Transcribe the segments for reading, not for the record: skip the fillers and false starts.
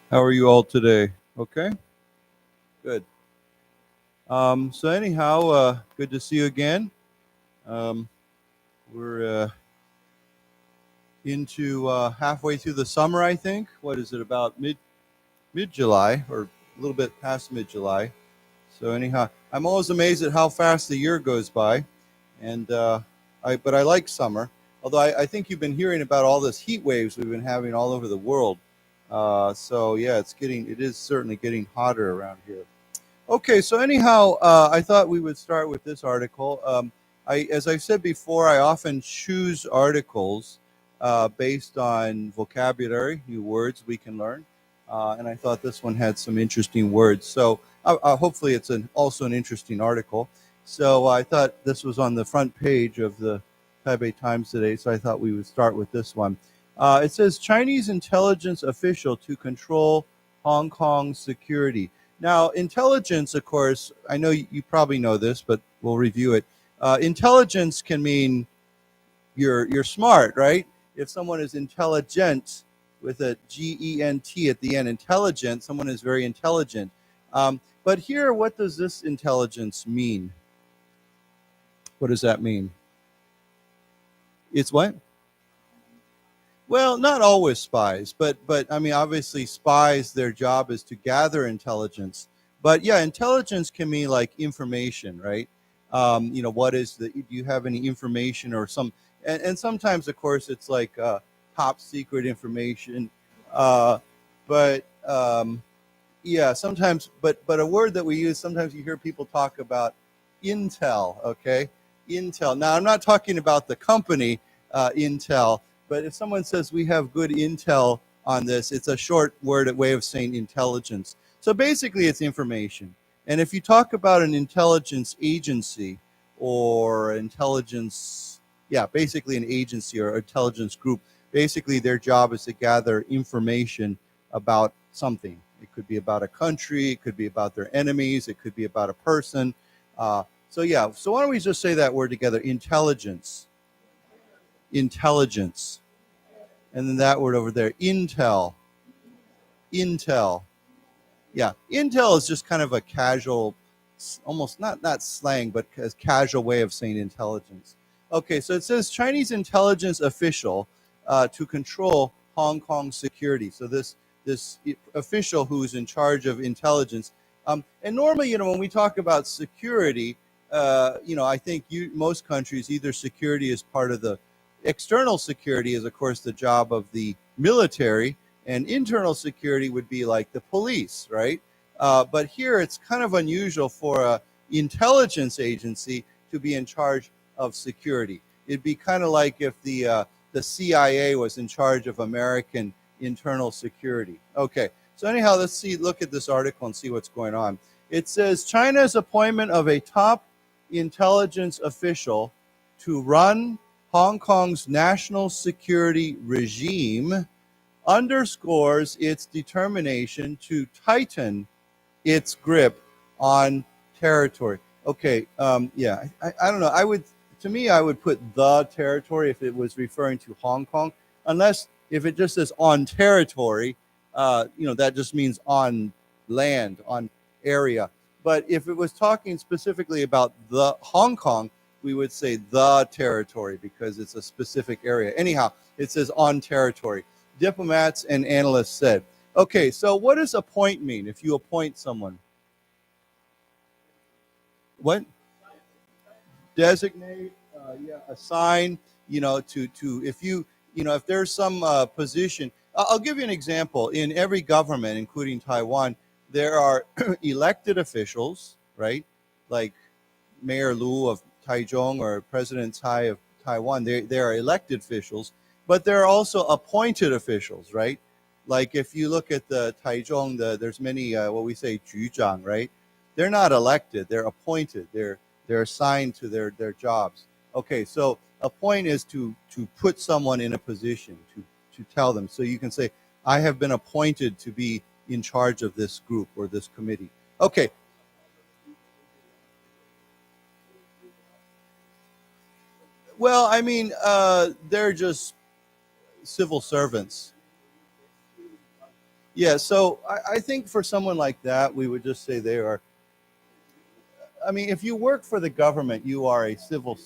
How are you all today? Okay, good. So anyhow, good to see you again. Um, we're into halfway through the summer, I think. What is it, about mid July, or a little bit past mid July? So anyhow, I'm always amazed at how fast the year goes by, and but I like summer. Although I think you've been hearing about all this heat waves we've been having all over the world. So yeah, it is certainly getting hotter around here. Okay, so anyhow, I thought we would start with this article. As I've said before, I often choose articles based on vocabulary, new words we can learn, and I thought this one had some interesting words. So hopefully it's also an interesting article. So I thought this was on the front page of the Taipei Times today, so I thought we would start with this one. It says, Chinese intelligence official to control Hong Kong security. Now, intelligence, of course, I know you probably know this, but we'll review it. Intelligence can mean you're smart, right? If someone is intelligent with a G-E-N-T at the end, intelligent, someone is very intelligent. But here, what does this intelligence mean? What does that mean? It's what? Well, not always spies, but I mean, obviously, spies, their job is to gather intelligence. But yeah, intelligence can mean like information, right? What is do you have any information or and sometimes, of course, it's like top secret information. Uh, but yeah, sometimes, but a word that we use, sometimes you hear people talk about intel, okay? Intel. Now, I'm not talking about the company Intel, but if someone says we have good intel on this, it's a short word way of saying intelligence. So basically, it's information. And if you talk about an intelligence agency or intelligence, yeah, basically an agency or intelligence group, basically their job is to gather information about something. It could be about a country, it could be about their enemies, it could be about a person. So yeah, so why don't we just say that word together, intelligence. Intelligence. And then that word over there, intel. Intel. Yeah, intel is just kind of a casual, almost not slang, but a casual way of saying intelligence. Okay, so it says Chinese intelligence official to control Hong Kong security. So this official who's in charge of intelligence. And normally, when we talk about security, I think most countries, either security is part of the external security is, of course, the job of the military, and internal security would be like the police, right? But here it's kind of unusual for an intelligence agency to be in charge of security. It'd be kind of like if the CIA was in charge of American internal security. Okay, so anyhow, look at this article and see what's going on. It says China's appointment of a top intelligence official to run Hong Kong's national security regime underscores its determination to tighten its grip on territory. Okay, yeah, I don't know. I would put the territory if it was referring to Hong Kong, unless if it just says on territory, that just means on land, on area. But if it was talking specifically about the Hong Kong, we would say the territory because it's a specific area. Anyhow, it says on territory. Diplomats and analysts said. Okay, so what does appoint mean if you appoint someone? What? Designate, yeah, assign, if if there's some position. I'll give you an example. In every government, including Taiwan, there are elected officials, right? Like Mayor Lu of Taichung or President Tsai of Taiwan. They are elected officials, but there are also appointed officials, right? Like if you look at the Taichung, there's many what we say 局长, right? They're not elected; they're appointed. They're assigned to their jobs. Okay, so appoint is to put someone in a position to tell them. So you can say, I have been appointed to be in charge of this group or this committee. Okay. Well, I mean, they're just civil servants. Yeah, so I think for someone like that, we would just say they are, I mean, if you work for the government, you are a civil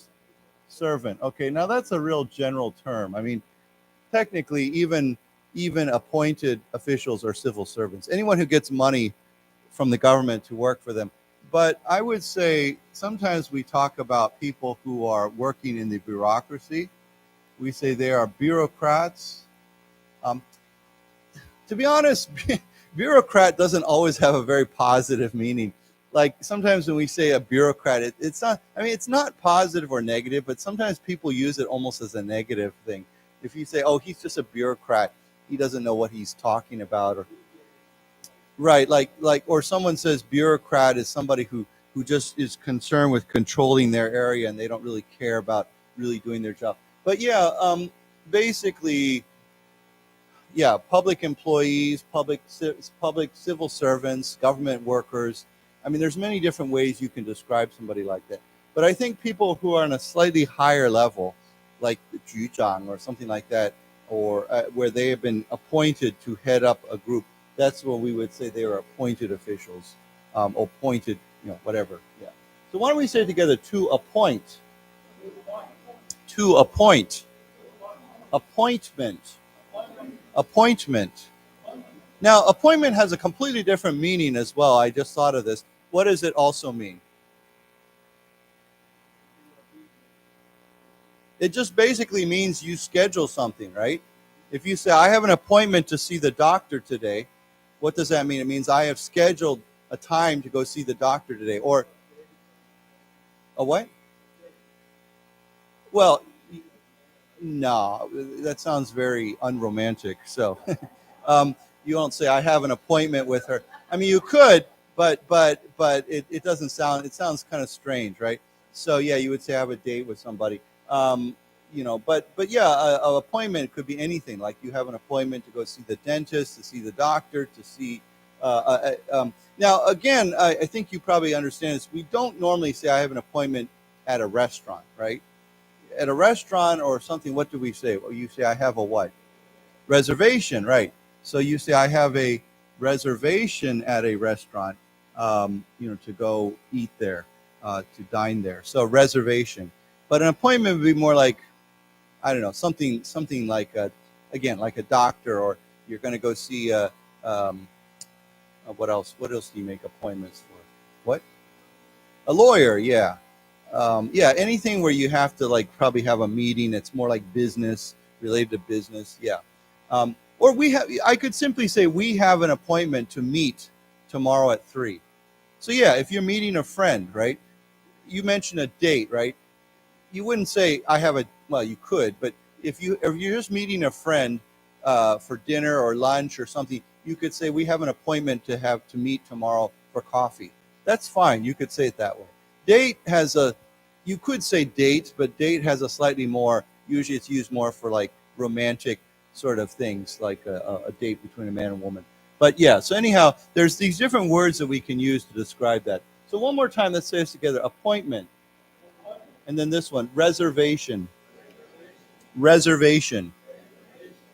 servant. Okay, now that's a real general term. I mean, technically, even appointed officials are civil servants. Anyone who gets money from the government to work for them. But I would say sometimes we talk about people who are working in the bureaucracy. We say they are bureaucrats. Um, to be honest, bureaucrat doesn't always have a very positive meaning. Like sometimes when we say a bureaucrat, it's not, I mean, it's not positive or negative, but sometimes people use it almost as a negative thing. If you say, oh, he's just a bureaucrat, he doesn't know what he's talking about, or right, like, or someone says bureaucrat is somebody who just is concerned with controlling their area and they don't really care about really doing their job. But yeah, basically, yeah, public employees, public civil servants, government workers. I mean, there's many different ways you can describe somebody like that. But I think people who are on a slightly higher level, like the Juzhang or something like that, or where they have been appointed to head up a group, that's what we would say they are appointed officials, appointed, whatever. Yeah. So why don't we say together, to appoint, to appoint, appointment, appointment. Now, appointment has a completely different meaning as well. I just thought of this. What does it also mean? It just basically means you schedule something, right? If you say, I have an appointment to see the doctor today, what does that mean? It means I have scheduled a time to go see the doctor today. Or a what? Well, no, that sounds very unromantic. So you won't say, I have an appointment with her. I mean, you could, but it doesn't sound, it sounds kind of strange, right? So yeah, you would say I have a date with somebody. But yeah, an appointment could be anything. Like you have an appointment to go see the dentist, to see the doctor, to see. Now, again, I think you probably understand this. We don't normally say I have an appointment at a restaurant, right? At a restaurant or something, what do we say? Well, you say I have a what? Reservation, right? So you say I have a reservation at a restaurant, to go eat there, to dine there. So reservation. But an appointment would be more like, I don't know, something like again, like a doctor, or you're going to go see what else? What else do you make appointments for? What? A lawyer, yeah. Yeah, anything where you have to probably have a meeting. It's more like business, related to business. Yeah. Or I could simply say we have an appointment to meet tomorrow at 3. So yeah, if you're meeting a friend, right? You mentioned a date, right? You wouldn't say well, you could, but if you're just meeting a friend for dinner or lunch or something, you could say we have an appointment to meet tomorrow for coffee. That's fine. You could say it that way. Date you could say date, but date has a slightly more, usually it's used more for like romantic sort of things, like a date between a man and woman. But yeah, so anyhow, there's these different words that we can use to describe that. So one more time, let's say this together. Appointment. And then this one, reservation. Reservation.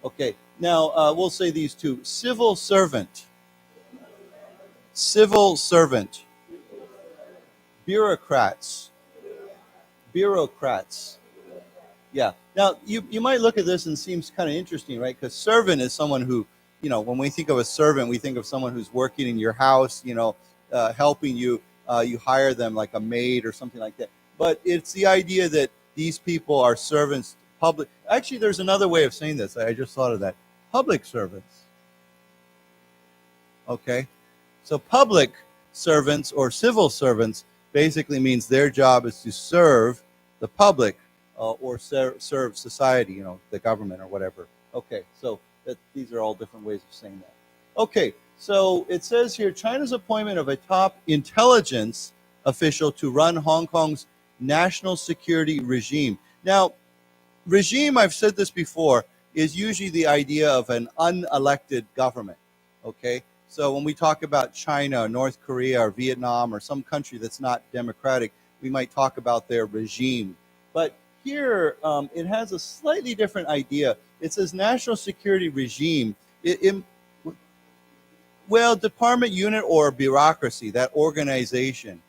Okay, now we'll say these two. Civil servant. Civil servant. Bureaucrats. Bureaucrats. Yeah. Now, you might look at this and it seems kind of interesting, right? Because servant is someone who, when we think of a servant, we think of someone who's working in your house, helping you. You hire them like a maid or something like that. But it's the idea that these people are servants, public. Actually, there's another way of saying this. I just thought of that. Public servants. Okay. So public servants or civil servants basically means their job is to serve the public or serve society, the government or whatever. Okay, so these are all different ways of saying that. Okay, so it says here, China's appointment of a top intelligence official to run Hong Kong's national security regime. Now, regime, I've said this before, is usually the idea of an unelected government, okay? So when we talk about China or North Korea or Vietnam or some country that's not democratic, we might talk about their regime. But here, it has a slightly different idea. It says national security regime. Well, department, unit, or bureaucracy, that organization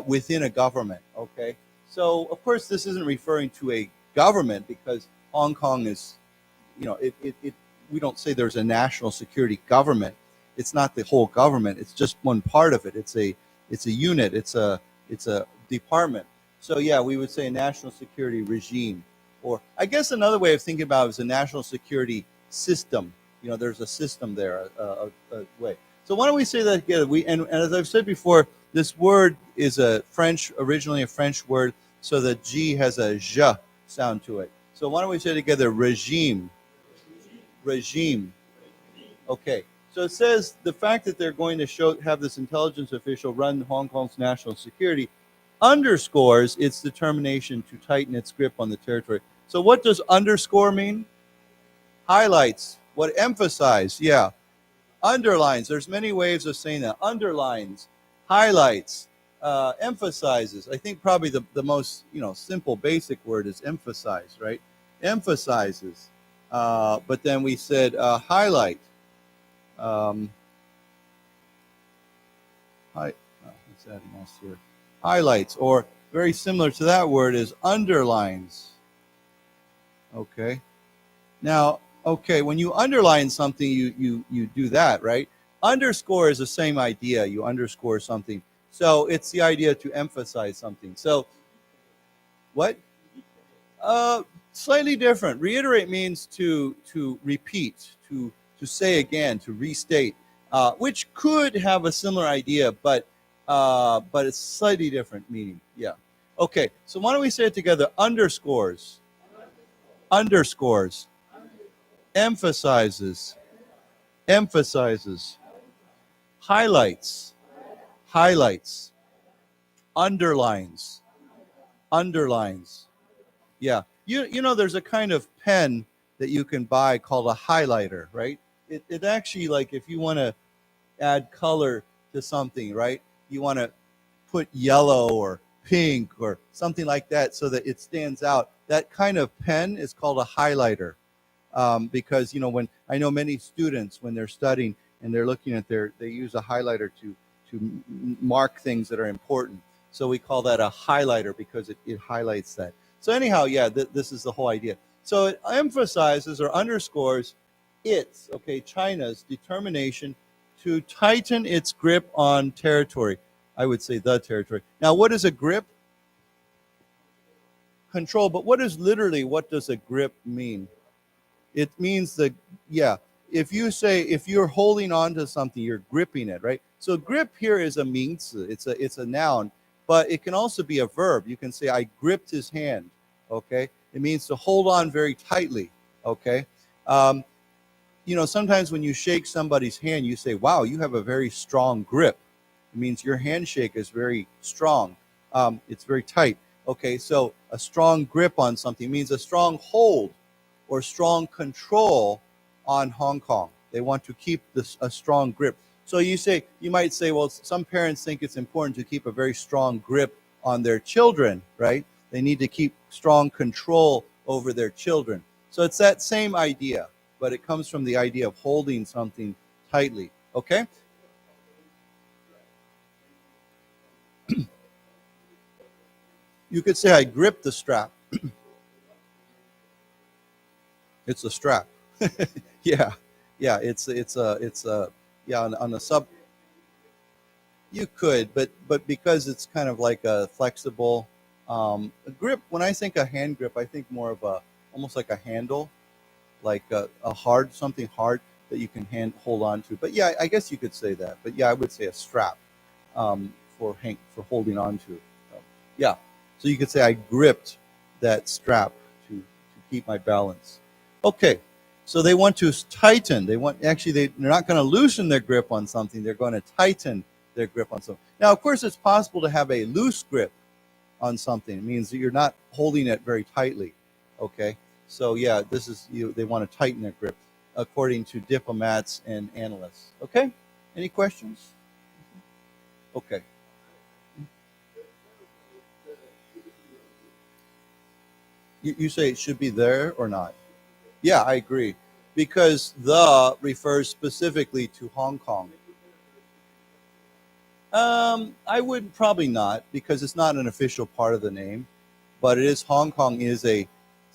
within a government, okay? So, of course, this isn't referring to a government because Hong Kong is, you know, we don't say there's a national security government. It's not the whole government. It's just one part of it. It's a unit. It's a department. So, yeah, we would say a national security regime. Or I guess another way of thinking about it is a national security system. You know, there's a system there, a way. So why don't we say that together? And as I've said before, this word is originally a French word, so the G has a J sound to it. So why don't we say together, regime, regime. Okay, so it says the fact that they're going to have this intelligence official run Hong Kong's national security underscores its determination to tighten its grip on the territory. So what does underscore mean? Highlights. What emphasize? Yeah. Underlines. There's many ways of saying that. Underlines, highlights, emphasizes. I think probably the most simple basic word is emphasize, right? Emphasizes. But then we said highlight. What's that else here? Highlights, or very similar to that word is underlines. Okay. Now, okay, when you underline something, you do that, right? Underscore is the same idea. You underscore something. So it's the idea to emphasize something. So what? Slightly different. Reiterate means to repeat, to say again, to restate, which could have a similar idea, but it's slightly different meaning. Yeah. Okay, so why don't we say it together? Underscores. Underscores. Emphasizes. Emphasizes. Highlights. Highlights. Underlines. Underlines. Yeah. You know, there's a kind of pen that you can buy called a highlighter, right? It actually, like, if you want to add color to something, right? You want to put yellow or pink or something like that so that it stands out. That kind of pen is called a highlighter. Because, when I know many students, when they're studying and they're looking at they use a highlighter to mark things that are important. So we call that a highlighter because it highlights that. So anyhow, yeah, this is the whole idea. So it emphasizes or underscores China's determination to tighten its grip on territory. I would say the territory. Now, what is a grip? Control. But what does a grip mean? It means if you're holding on to something, you're gripping it, right? So grip here is a 名词, it's a noun, but it can also be a verb. You can say, I gripped his hand, okay? It means to hold on very tightly, okay? Sometimes when you shake somebody's hand, you say, wow, you have a very strong grip. It means your handshake is very strong. It's very tight. Okay, so a strong grip on something means a strong hold or strong control on Hong Kong. They want to keep a strong grip. So you might say, well, some parents think it's important to keep a very strong grip on their children, right? They need to keep strong control over their children. So it's that same idea, but it comes from the idea of holding something tightly, okay? You could say, I gripped the strap. It's a strap. Yeah, it's on the sub. You could, but because it's kind of like a flexible a grip. When I think a hand grip, I think more of almost like a handle, like a something hard that you can hold on to. But yeah, I guess you could say that. But yeah, I would say a strap for holding on to. Yeah, so you could say I gripped that strap to keep my balance. Okay, so they want to tighten. They're not going to loosen their grip on something. They're going to tighten their grip on something. Now, of course, it's possible to have a loose grip on something. It means that you're not holding it very tightly. Okay, so yeah, they want to tighten their grip, according to diplomats and analysts. Okay, any questions? Okay. You say it should be there or not? Yeah, I agree. Because the refers specifically to Hong Kong. I would probably not, because it's not an official part of the name, but it is, Hong Kong is a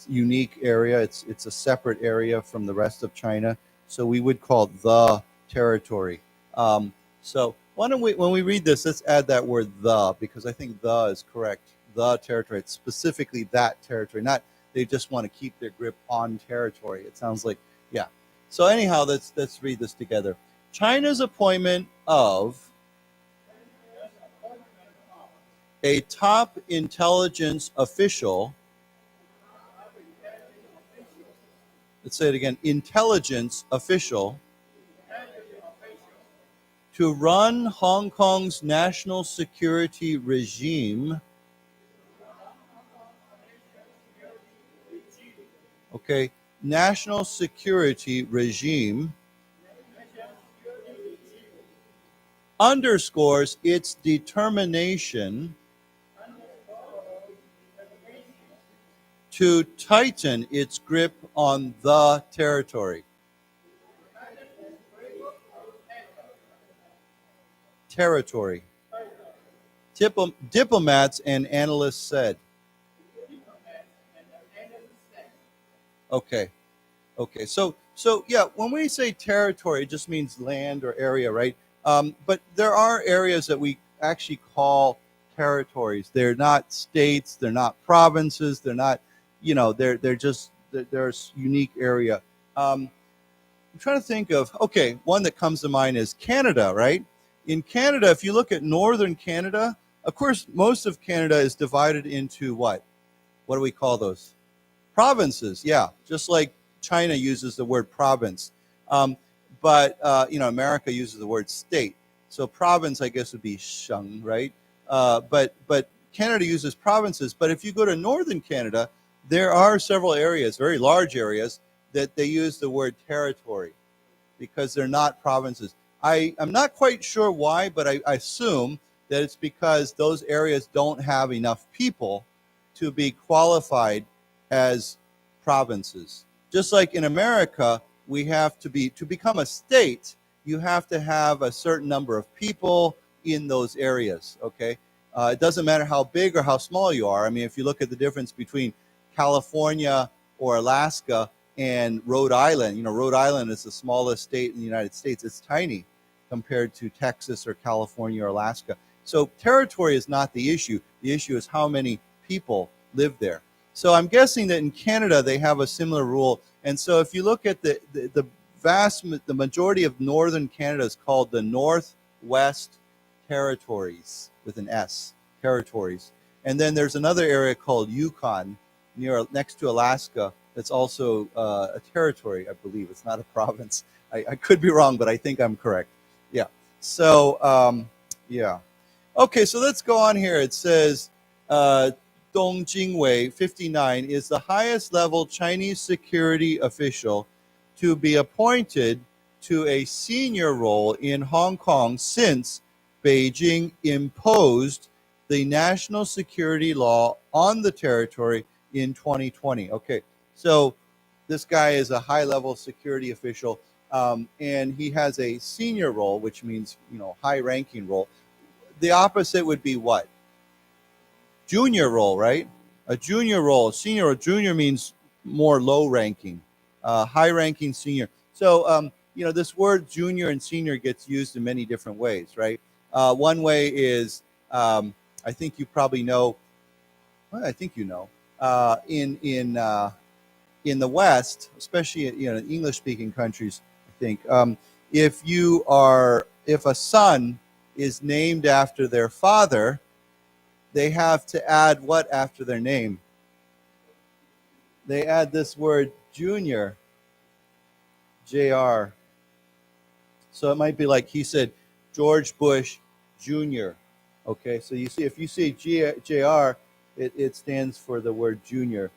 unique area. It's a separate area from the rest of China, so we would call it the territory. So why don't we, when we read this, let's add that word the, because I think the is correct. The territory, it's specifically that territory, not they just want to keep their grip on territory. It sounds like, yeah. So anyhow, let's read this together. China's appointment of a top intelligence official. Let's say it again. Intelligence official to run Hong Kong's national security regime. Okay, national security regime underscores its determination to tighten its grip on the territory. Territory. Diplomats and analysts said. Okay. Okay. So yeah, when we say territory, it just means land or area, right? But there are areas that we actually call territories. They're not states. They're not provinces. They're not, they're just, they're a unique area. I'm trying to think of, okay, one that comes to mind is Canada, right? In Canada, if you look at northern Canada, of course, most of Canada is divided into what? What do we call those? Provinces, yeah, just like China uses the word province. But America uses the word state. So province, I guess, would be sheng, right? But Canada uses provinces. But if you go to northern Canada, there are several areas, very large areas, that they use the word territory because they're not provinces. I'm not quite sure why, but I assume that it's because those areas don't have enough people to be qualified as provinces. Just like in America, we have to become a state, you have to have a certain number of people in those areas, okay? It doesn't matter how big or how small you are. I mean, if you look at the difference between California or Alaska and Rhode Island, Rhode Island is the smallest state in the United States. It's tiny compared to Texas or California or Alaska. So territory is not the issue. The issue is how many people live there. So I'm guessing that in Canada, they have a similar rule. And so if you look at the majority of northern Canada is called the Northwest Territories with an S, territories. And then there's another area called Yukon next to Alaska that's also a territory, I believe. It's not a province. I could be wrong, but I think I'm correct. Yeah. So, yeah. Okay, so let's go on here. It says, Dong Jingwei, 59, is the highest level Chinese security official to be appointed to a senior role in Hong Kong since Beijing imposed the national security law on the territory in 2020. Okay, so this guy is a high-level security official, and he has a senior role, which means, high-ranking role. The opposite would be what? Junior role, right? A junior role. Senior or junior means more low-ranking. High-ranking senior. So, this word junior and senior gets used in many different ways, right? One way is, I think you probably know, well, I think you know, in the West, especially in English-speaking countries, I think, if a son is named after their father, they have to add what after their name? They add this word junior, JR. So it might be like he said, George Bush Jr. Okay, so you see, if you say JR, it stands for the word junior,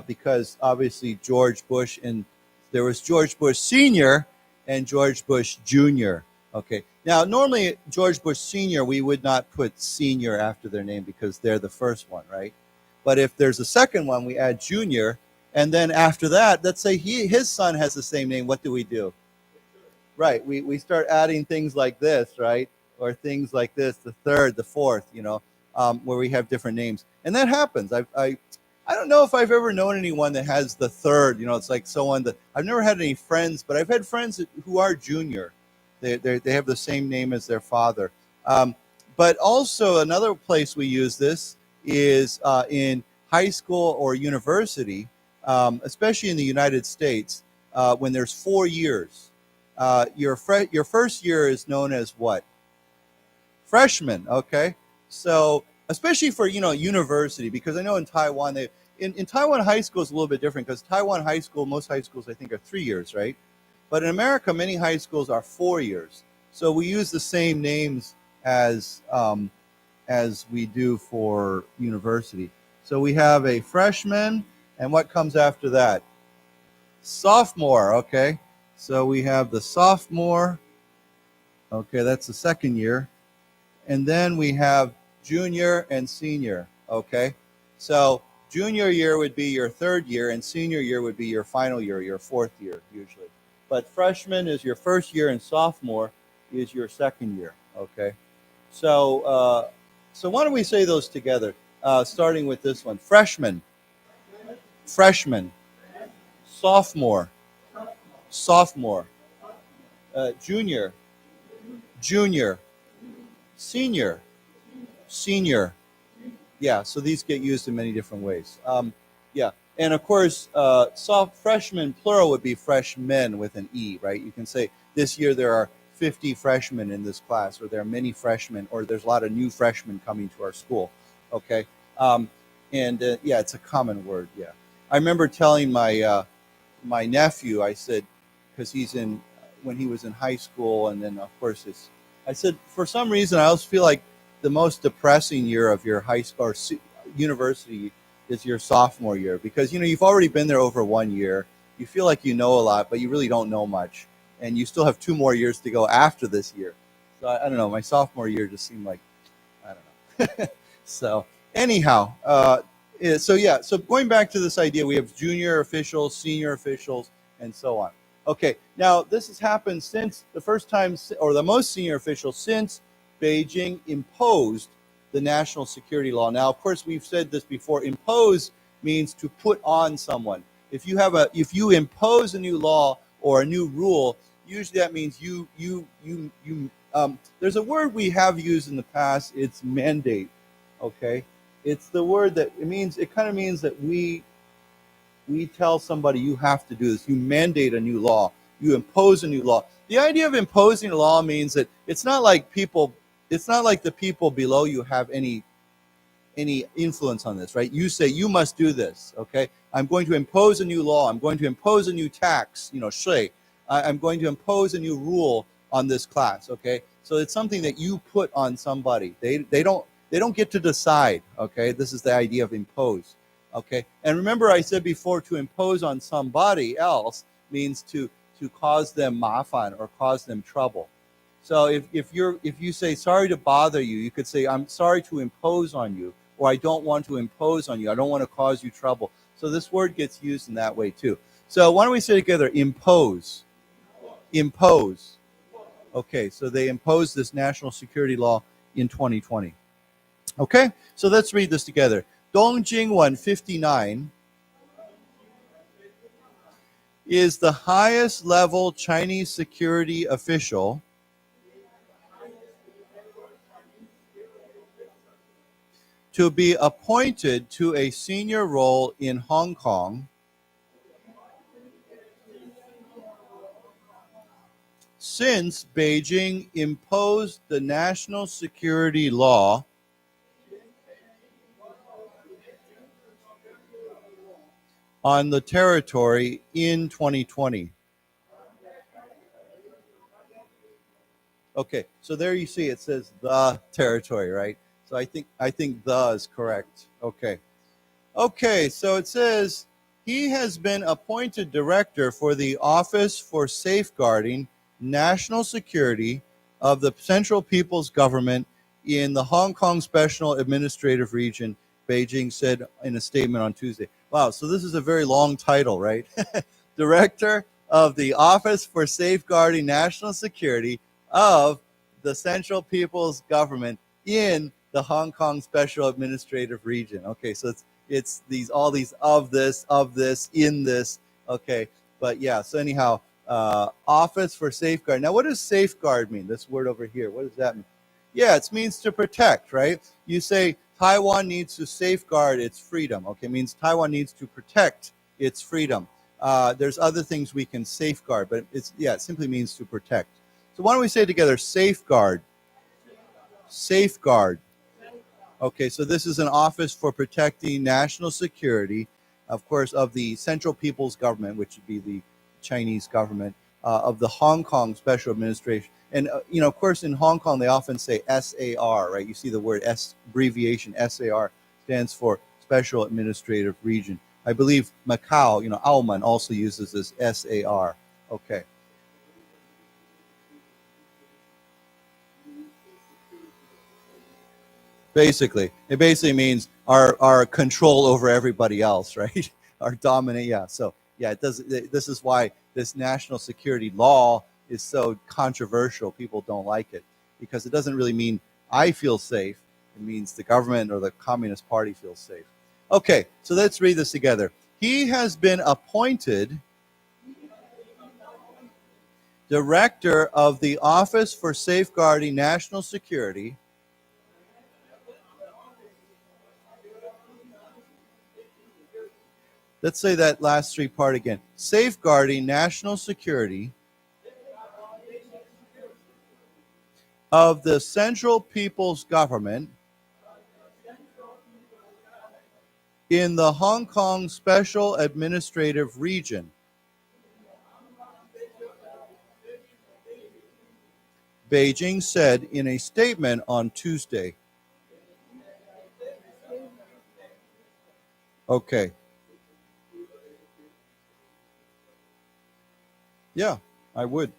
because obviously George Bush, and there was George Bush Sr. and George Bush Jr. Okay, now normally George Bush Sr., we would not put senior after their name because they're the first one, right? But if there's a second one, we add junior, and then after that, let's say his son has the same name, what do we do? Right, we start adding things like this, right? or things like this, the third, the fourth, where we have different names. And that happens. I don't know if I've ever known anyone that has the third, it's like someone that I've never had any friends, but I've had friends who are junior. They have the same name as their father. But also another place we use this is in high school or university, especially in the United States, when there's 4 years. Your first year is known as what? Freshman, okay? So especially for, university, because I know in Taiwan, in Taiwan high school is a little bit different, because Taiwan high school, most high schools I think are 3 years, right? But in America, many high schools are 4 years. So we use the same names as we do for university. So we have a freshman, and what comes after that? Sophomore, okay? So we have the sophomore, okay, that's the second year. And then we have junior and senior, okay? So junior year would be your third year, and senior year would be your final year, your fourth year, usually. But freshman is your first year, and sophomore is your second year, okay? So why don't we say those together, starting with this one. Freshman, freshman, sophomore, sophomore, junior, junior, senior, senior. Yeah, so these get used in many different ways. Yeah, and of course, freshman plural would be freshmen with an E, right? You can say this year there are 50 freshmen in this class, or there are many freshmen, or there's a lot of new freshmen coming to our school, okay? Yeah, it's a common word, yeah. I remember telling my my nephew, I said, because when he was in high school, and then of course I said, for some reason I always feel like the most depressing year of your high school or university is your sophomore year, because you've already been there over 1 year. You feel like you know a lot, but you really don't know much, and you still have 2 more years to go after this year. So I don't know, my sophomore year just seemed like, I don't know. So anyhow, so going back to this idea, we have junior officials, senior officials, and so on. Okay, now this has happened since the first time, or the most senior official since Beijing imposed the national security law. Now, of course, we've said this before. Impose means to put on someone. If you impose a new law or a new rule, usually that means there's a word we have used in the past. It's mandate. Okay, it's the word that it kind of means that we tell somebody you have to do this. You mandate a new law. You impose a new law. The idea of imposing a law means that it's not like the people below you have any influence on this, right? You say you must do this, okay? I'm going to impose a new law. I'm going to impose a new tax, shui. I'm going to impose a new rule on this class, okay? So it's something that you put on somebody. They don't get to decide, okay? This is the idea of impose, okay? And remember I said before, to impose on somebody else means to cause them mafan, or cause them trouble. So if you say sorry to bother you, you could say I'm sorry to impose on you, or I don't want to impose on you. I don't want to cause you trouble. So this word gets used in that way too. So why don't we say together, impose, impose. Okay, so they imposed this national security law in 2020. Okay, so let's read this together. Dongjing 159 is the highest level Chinese security official to be appointed to a senior role in Hong Kong since Beijing imposed the national security law on the territory in 2020. Okay, so there you see it says the territory, right? So I think the is correct. Okay. Okay, so it says he has been appointed director for the Office for Safeguarding National Security of the Central People's Government in the Hong Kong Special Administrative Region, Beijing said in a statement on Tuesday. Wow, so this is a very long title, right? Director of the Office for Safeguarding National Security of the Central People's Government in the Hong Kong Special Administrative Region. Okay, so it's all these of this, in this. Okay, but yeah, so anyhow, Office for Safeguard. Now, what does safeguard mean? This word over here, what does that mean? Yeah, it means to protect, right? You say Taiwan needs to safeguard its freedom. Okay, it means Taiwan needs to protect its freedom. There's other things we can safeguard, but it simply means to protect. So why don't we say together, safeguard. Safeguard. Okay, so this is an office for protecting national security, of course, of the Central People's Government, which would be the Chinese government, of the Hong Kong Special Administration. And, of course, in Hong Kong, they often say SAR, right? You see the word abbreviation, SAR, stands for Special Administrative Region. I believe Macau, Auman also uses this SAR. Okay. It basically means our control over everybody else, right? Our dominate, yeah. So yeah, this is why this national security law is so controversial. People don't like it because it doesn't really mean I feel safe. It means the government or the Communist Party feels safe. Okay, so let's read this together. He has been appointed Director of the Office for Safeguarding National Security Let's say that last three part again. Safeguarding national security of the Central People's Government in the Hong Kong Special Administrative Region. Beijing said in a statement on Tuesday. Okay. Yeah, I would.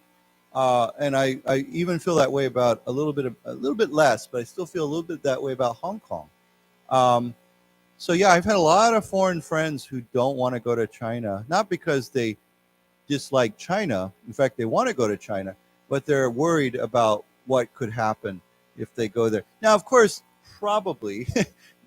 And I even feel that way about a little bit less, but I still feel a little bit that way about Hong Kong. So yeah, I've had a lot of foreign friends who don't want to go to China, not because they dislike China. In fact, they want to go to China, but they're worried about what could happen if they go there. Now, of course, probably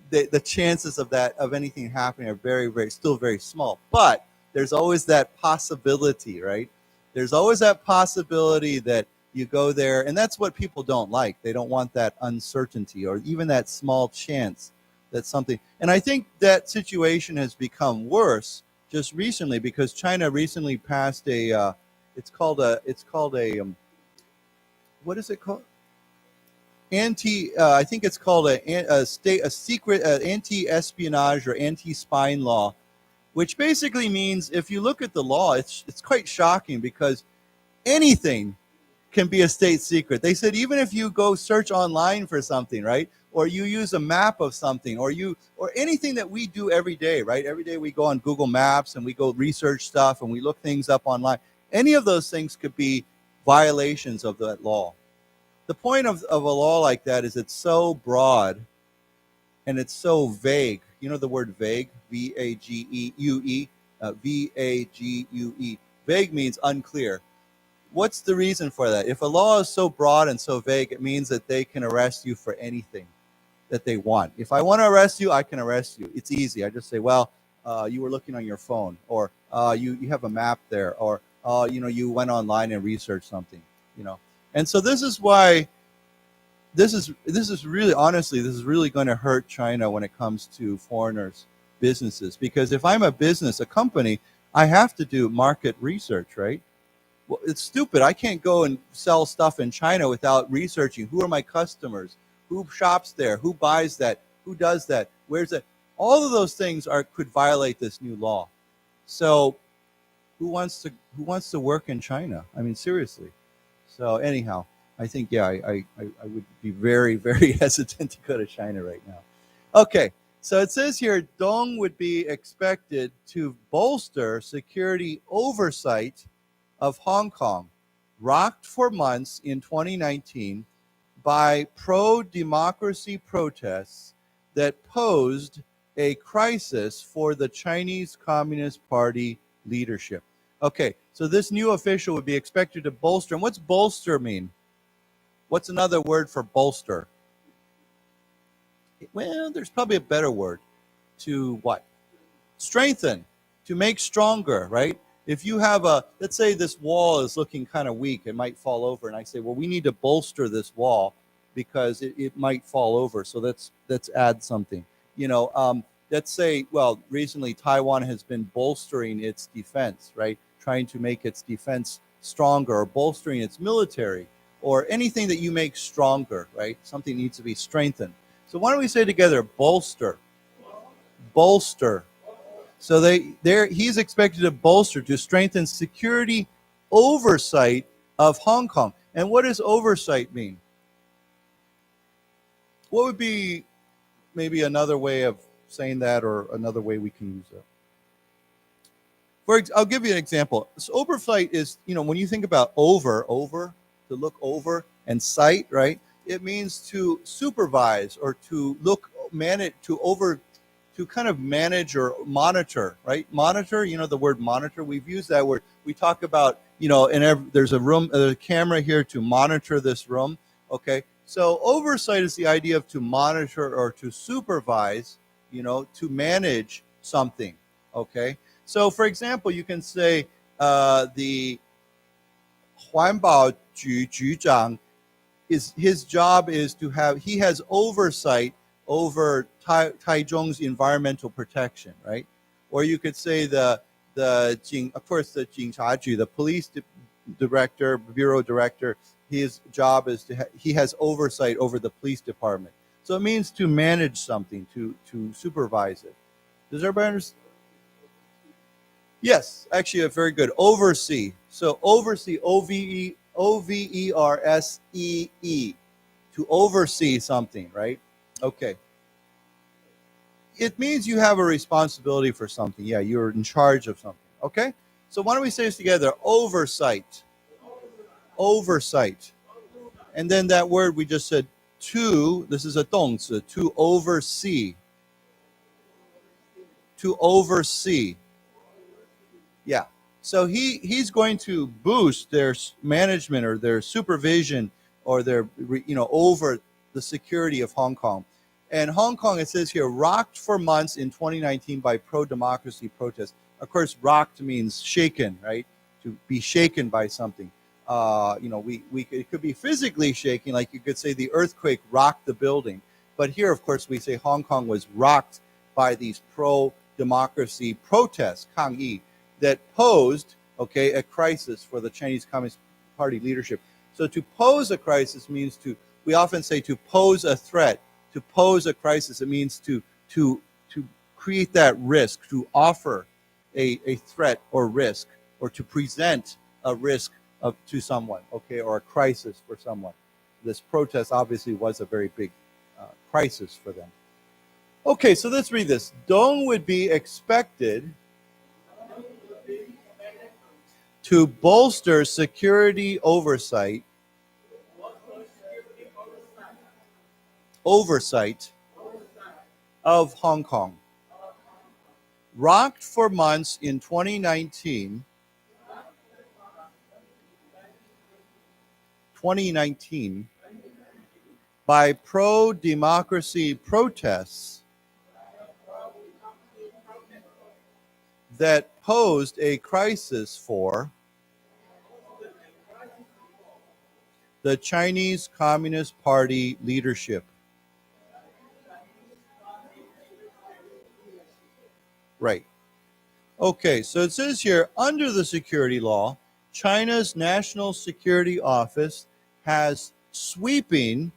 the chances of anything happening are very, still very small. But there's always that possibility, right? There's always that possibility that you go there, and that's what people don't like. They don't want that uncertainty or even that small chance that something. And I think that situation has become worse just recently because China recently passed a. It's called a. What is it called? I think it's called a secret anti-espionage or anti-spying law, which basically means if you look at the law, it's quite shocking because anything can be a state secret. They said even if you go search online for something, right, or you use a map of something, or anything that we do every day, right? Every day we go on Google Maps and we go research stuff and we look things up online. Any of those things could be violations of that law. The point of a law like that is it's so broad and it's so vague. You know the word vague? V-A-G-E-U-E? V-A-G-U-E. Vague means unclear. What's the reason for that? If a law is so broad and so vague, it means that they can arrest you for anything that they want. If I want to arrest you, I can arrest you. It's easy. I just say, well, you were looking on your phone, or you have a map there, or you went online and researched something, And so this is why this is really, honestly, this is really going to hurt China when it comes to foreigners' businesses. Because if I'm a business, a company, I have to do market research, right? Well, it's stupid. I can't go and sell stuff in China without researching who are my customers, who shops there, who buys that, who does that, where's that. All of those things could violate this new law. So who wants to work in China? I mean, seriously. So anyhow, I think, yeah, I would be very, very hesitant to go to China right now. Okay, so it says here, Dong would be expected to bolster security oversight of Hong Kong, rocked for months in 2019 by pro-democracy protests that posed a crisis for the Chinese Communist Party leadership. Okay, so this new official would be expected to bolster. And what's bolster mean? What's another word for bolster? Well, there's probably a better word. To what? Strengthen, to make stronger, right? If you have let's say this wall is looking kind of weak, it might fall over, and I say, well, we need to bolster this wall because it might fall over. So let's add something. Let's say, well, recently Taiwan has been bolstering its defense, right? Trying to make its defense stronger, or bolstering its military, or anything that you make stronger, right? Something needs to be strengthened. So why don't we say together, bolster, bolster. So he's expected to bolster, to strengthen security oversight of Hong Kong. And what does oversight mean? What would be maybe another way of saying that, or another way we can use it? I'll give you an example. So oversight is, when you think about over, to look over, and sight, right? It means to supervise, or to manage, to kind of manage or monitor, right? Monitor, the word monitor, we've used that word. We talk about, there's a camera here to monitor this room, okay? So oversight is the idea of to monitor or to supervise, to manage something, okay? So for example, you can say the 环保局局长, his job is he has oversight over Taichung's environmental protection, right? Or you could say of course, the 警察局, the police director, bureau director, his job is he has oversight over the police department. So it means to manage something, to supervise it. Does everybody understand? Yes, actually, very good. Oversee. So oversee, O-V-E-R-S-E-E, to oversee something, right? Okay. It means you have a responsibility for something. Yeah, you're in charge of something. Okay? So why don't we say this together? Oversight. Oversight. And then that word we just said, to, this is a 动词, to oversee. To oversee. Yeah. So he's going to boost their management or their supervision or their, over the security of Hong Kong. And Hong Kong, it says here, rocked for months in 2019 by pro-democracy protests. Of course, rocked means shaken, right? To be shaken by something. It could be physically shaking, like you could say the earthquake rocked the building. But here, of course, we say Hong Kong was rocked by these pro-democracy protests, 抗议, that posed, a crisis for the Chinese Communist Party leadership. So to pose a crisis means we often say to pose a threat. To pose a crisis, it means to create that risk, to offer a threat or risk, or to present a risk to someone, or a crisis for someone. This protest obviously was a very big crisis for them. Okay, so let's read this. Dong would be expected to bolster security oversight of Hong Kong. Rocked for months in 2019 by pro-democracy protests that posed a crisis for the Chinese Communist Party leadership. Right. Okay, so it says here, under the security law, China's National Security Office has sweeping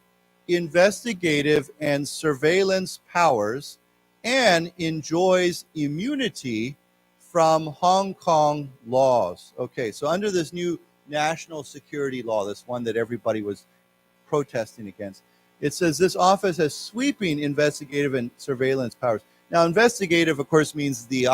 investigative and surveillance powers and enjoys immunity from Hong Kong laws. Okay, so under this new national security law, this one that everybody was protesting against, it says this office has sweeping investigative and surveillance powers. Now, investigative, of course, means the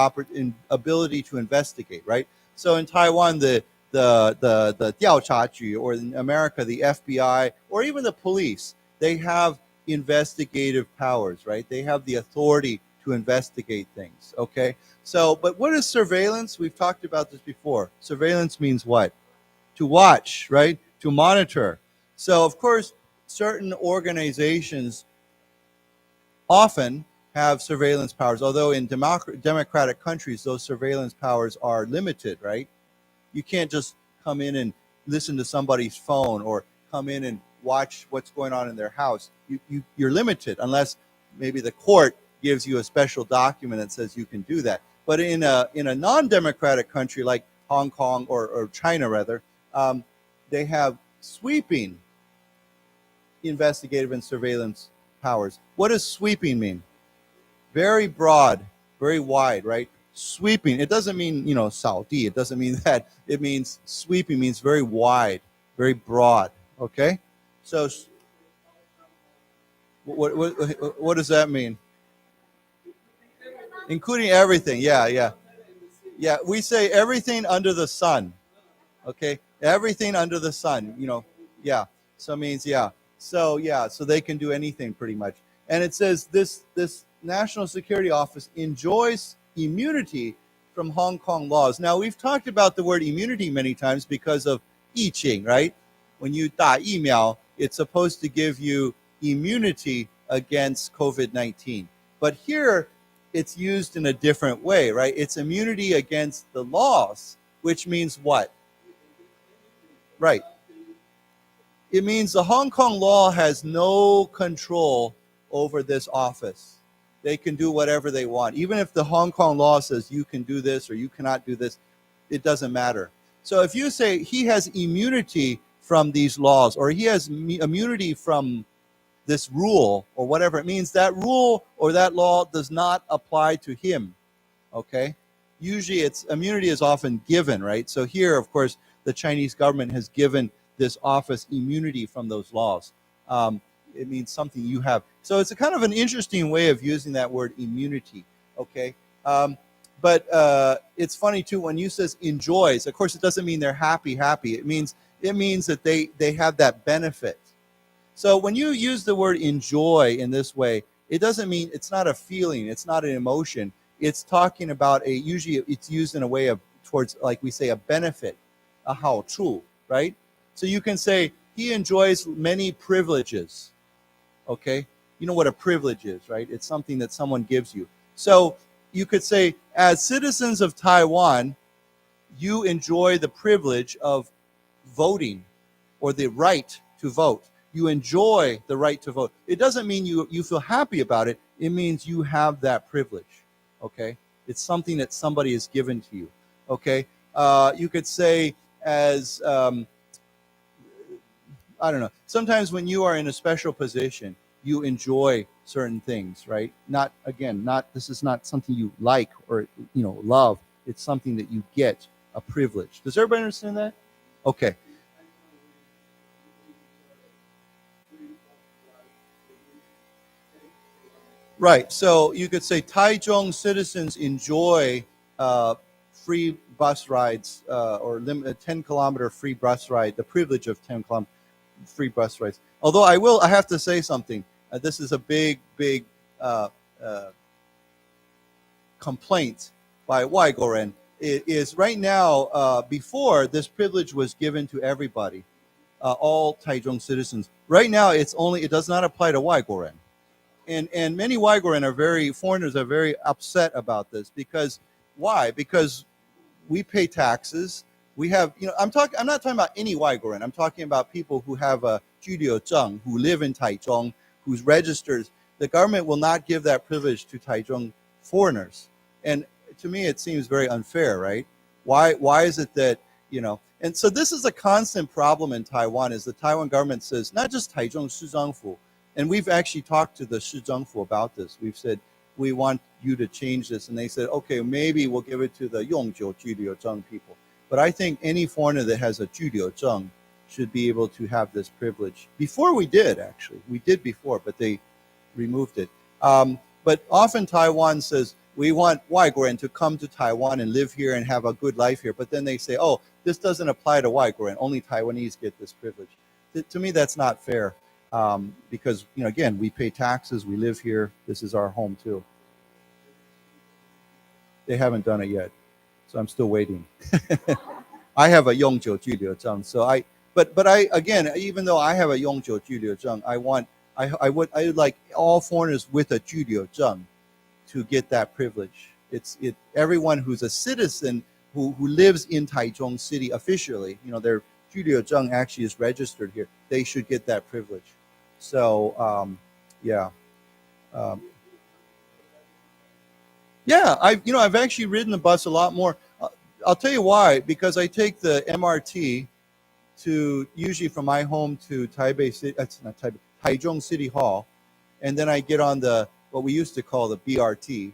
ability to investigate, right? So in Taiwan, the 调查局, or in America, the FBI, or even the police, they have investigative powers, right? They have the authority to investigate things, okay? So, but what is surveillance? We've talked about this before. Surveillance means what? To watch, right? To monitor. So, of course, certain organizations often have surveillance powers, although in democratic countries, those surveillance powers are limited, right? You can't just come in and listen to somebody's phone or come in and watch what's going on in their house. You're limited unless maybe the court gives you a special document that says you can do that. But in a non-democratic country like Hong Kong or China, rather, they have sweeping investigative and surveillance powers. What does sweeping mean? Very broad, very wide, right? Sweeping. It doesn't mean, 扫地. It doesn't mean that. It means sweeping means very wide, very broad. Okay? So what does that mean? Including everything. Yeah. We say everything under the sun. Okay? Everything under the sun, yeah. So it means, yeah. So they can do anything pretty much. And it says this National Security Office enjoys immunity from Hong Kong laws. Now, we've talked about the word immunity many times because of 疫情, right? When you 打疫苗, it's supposed to give you immunity against COVID-19. But here, it's used in a different way, right? It's immunity against the laws, which means what? Right. It means the Hong Kong law has no control over this office. They can do whatever they want. Even if the Hong Kong law says you can do this or you cannot do this, it doesn't matter. So if you say he has immunity from these laws or he has immunity from this rule or whatever, it means that rule or that law does not apply to him, okay? Usually immunity is often given, right? So here, of course, the Chinese government has given this office immunity from those laws. It means something you have. So it's a kind of an interesting way of using that word immunity, okay? But it's funny too, when you says enjoys, of course it doesn't mean they're happy. It means that they have that benefit. So when you use the word enjoy in this way, it doesn't mean, it's not a feeling, it's not an emotion. It's talking about usually it's used in a way of towards, like we say, a benefit, a 好处, right? So you can say he enjoys many privileges. Okay, you know what a privilege is, right? It's something that someone gives you. So you could say, as citizens of Taiwan, you enjoy the privilege of voting or the right to vote. You enjoy the right to vote. It doesn't mean you feel happy about it. It means you have that privilege. Okay, it's something that somebody has given to you. Okay, you could say as I don't know. Sometimes when you are in a special position, you enjoy certain things, right? This is not something you like or, love. It's something that you get, a privilege. Does everybody understand that? Okay. Right. So you could say Taichung citizens enjoy free bus rides or 10-kilometer free bus ride, the privilege of 10-kilometer free bus rides. Although I have to say something. This is a big complaint by 外国人. It is right now, before this privilege was given to everybody, all Taichung citizens. Right now, it does not apply to 外国人. And many 外国人foreigners are very upset about this because why? Because we pay taxes. We have, I'm not talking about any 外国人. I'm talking about people who have a 居留证, who live in Taichung, who's registered. The government will not give that privilege to Taichung foreigners. And to me, it seems very unfair, right? Why is it that, and so this is a constant problem in Taiwan, is the Taiwan government says, not just Taichung Shizhangfu, and we've actually talked to the Shizhangfu about this. We've said, we want you to change this. And they said, okay, maybe we'll give it to the 永久居留证 people. But I think any foreigner that has a 居留证 should be able to have this privilege. Before we did, actually. We did before, but they removed it. But often Taiwan says, we want 外国人 to come to Taiwan and live here and have a good life here. But then they say, oh, this doesn't apply to 外国人. Only Taiwanese get this privilege. To me, that's not fair. Because, again, we pay taxes. We live here. This is our home, too. They haven't done it yet. So I'm still waiting. I have a 永久居留证. So but I, again, even though I have a 永久居留证, I would like all foreigners with a 居留证 to get that privilege. Everyone who's a citizen who lives in Taichung City officially, their 居留证 actually is registered here. They should get that privilege. So yeah. Yeah, I've actually ridden the bus a lot more. I'll tell you why. Because I take the MRT to usually from my home to Taipei City. That's not Taipei, Taichung City Hall, and then I get on what we used to call the BRT.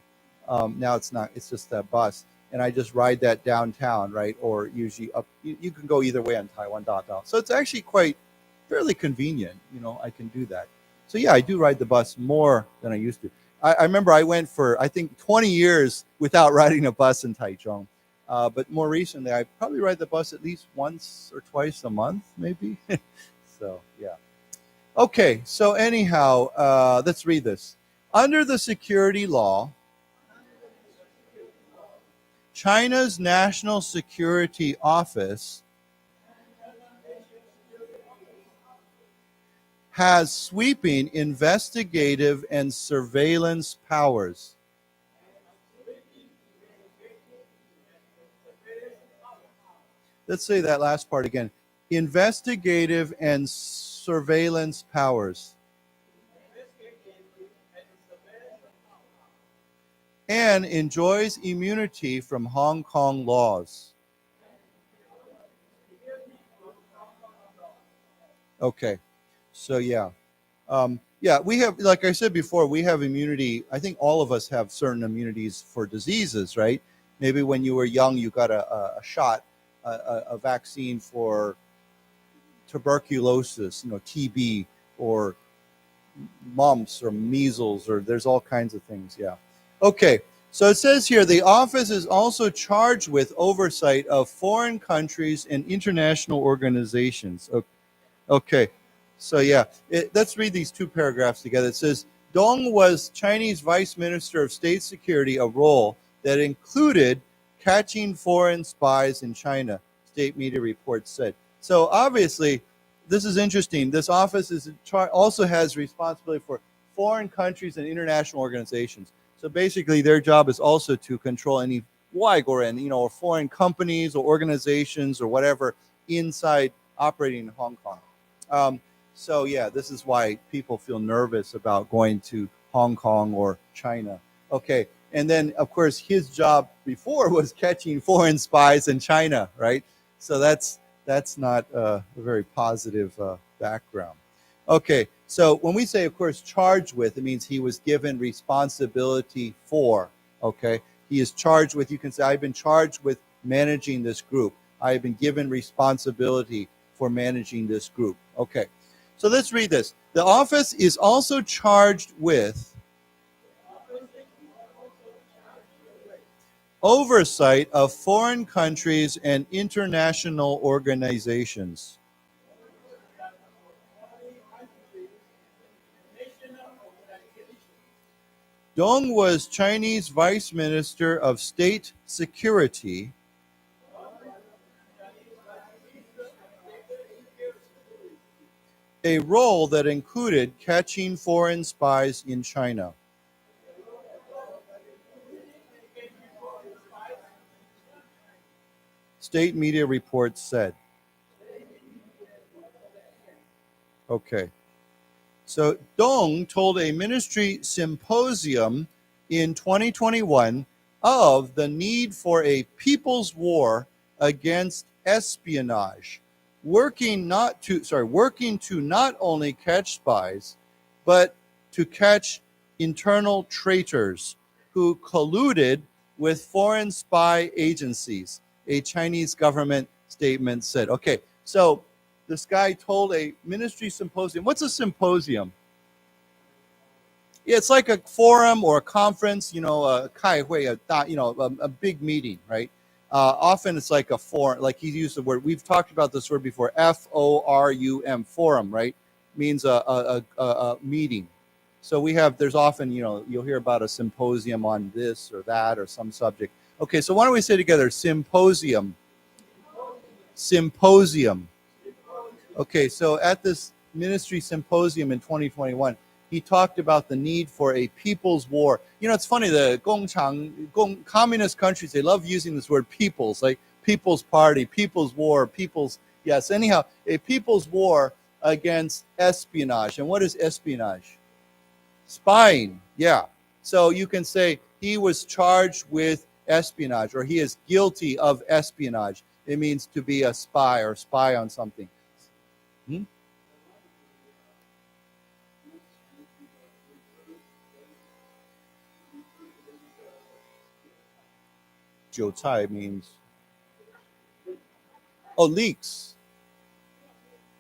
Now it's not. It's just that bus, and I just ride that downtown, right? Or usually up. You can go either way on Taiwan Downtown. So it's actually fairly convenient. I can do that. So yeah, I do ride the bus more than I used to. I remember I went for, I think, 20 years without riding a bus in Taichung. But more recently, I probably ride the bus at least once or twice a month, maybe. So, yeah. Okay, so anyhow, let's read this. Under the security law, China's National Security Office has sweeping investigative and surveillance powers. Let's say that last part again. Investigative and surveillance powers. And enjoys immunity from Hong Kong laws. Okay. So yeah, we have, like I said before, we have immunity. I think all of us have certain immunities for diseases, right? Maybe when you were young, you got a shot, a vaccine for tuberculosis, TB, or mumps or measles, or there's all kinds of things. Yeah. Okay. So it says here, the office is also charged with oversight of foreign countries and international organizations. Okay. So yeah, let's read these two paragraphs together. It says, Dong was Chinese Vice Minister of State Security, a role that included catching foreign spies in China, state media reports said. So obviously, this is interesting. This office also has responsibility for foreign countries and international organizations. So basically, their job is also to control any 外国人, or foreign companies or organizations or whatever inside operating in Hong Kong. So yeah, this is why people feel nervous about going to Hong Kong or China. Okay, and then of course his job before was catching foreign spies in China, right? So that's not a very positive background. Okay, so when we say, of course, charged with, it means he was given responsibility for. Okay, he is charged with. You can say, I've been charged with managing this group. I have been given responsibility for managing this group. Okay. So let's read this. The office is also charged with oversight of foreign countries and international organizations. Dong was Chinese Vice Minister of State Security, a role that included catching foreign spies in China. State media reports said. Okay. So Dong told a ministry symposium in 2021 of the need for a people's war against espionage, working to not only catch spies, but to catch internal traitors who colluded with foreign spy agencies, a Chinese government statement said. Okay, so this guy told a ministry symposium. What's a symposium? Yeah, it's like a forum or a conference, a 开会, a big meeting, right? Often it's like a forum, like he used the word, we've talked about this word before, F-O-R-U-M, forum, right? Means a meeting. So there's often, you'll hear about a symposium on this or that or some subject. Okay, so why don't we say together, symposium. Symposium. Okay, so at this ministry symposium in 2021, he talked about the need for a people's war. You know, it's funny, the communist countries, they love using this word people's, like people's party, people's war, people's, yes, anyhow, a people's war against espionage. And what is espionage? Spying, yeah. So you can say he was charged with espionage, or he is guilty of espionage. It means to be a spy or spy on something. 韭菜 means leeks.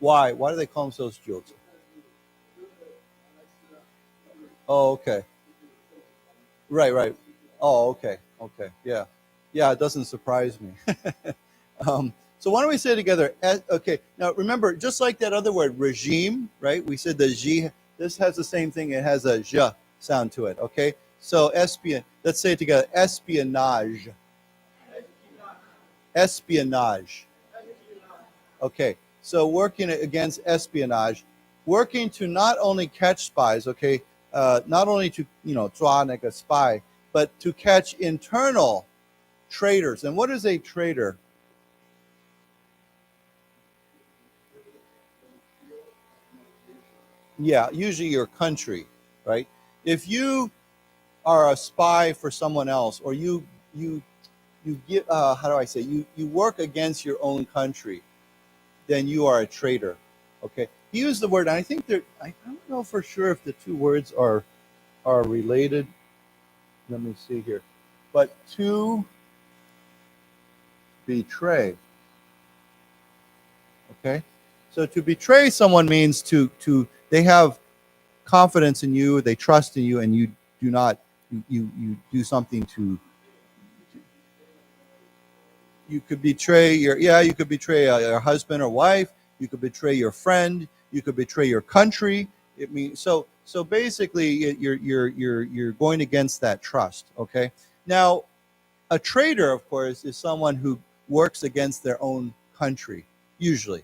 Why do they call themselves 韭菜? Oh, okay. Right. Oh, okay. Yeah, it doesn't surprise me. So why don't we say together, okay, now remember, just like that other word, regime, right? We said the G, this has the same thing, it has a J sound to it, okay? So let's say it together, espionage. Espionage. Okay, so working against espionage, working to not only catch spies, okay, not only to, 抓那个 spy, but to catch internal traitors. And what is a traitor? Yeah, usually your country, right? If you are a spy for someone else, or you get, how do I say, you work against your own country, then you are a traitor. Okay, he used the word, and I think I don't know for sure if the two words are related. Let me see here, but to betray. Okay, so to betray someone means to they have confidence in you, they trust in you, and you do not, you do something to. You could betray you could betray your husband or wife. You could betray your friend. You could betray your country. It means so basically you're going against that trust. Okay. Now, a traitor, of course, is someone who works against their own country. Usually,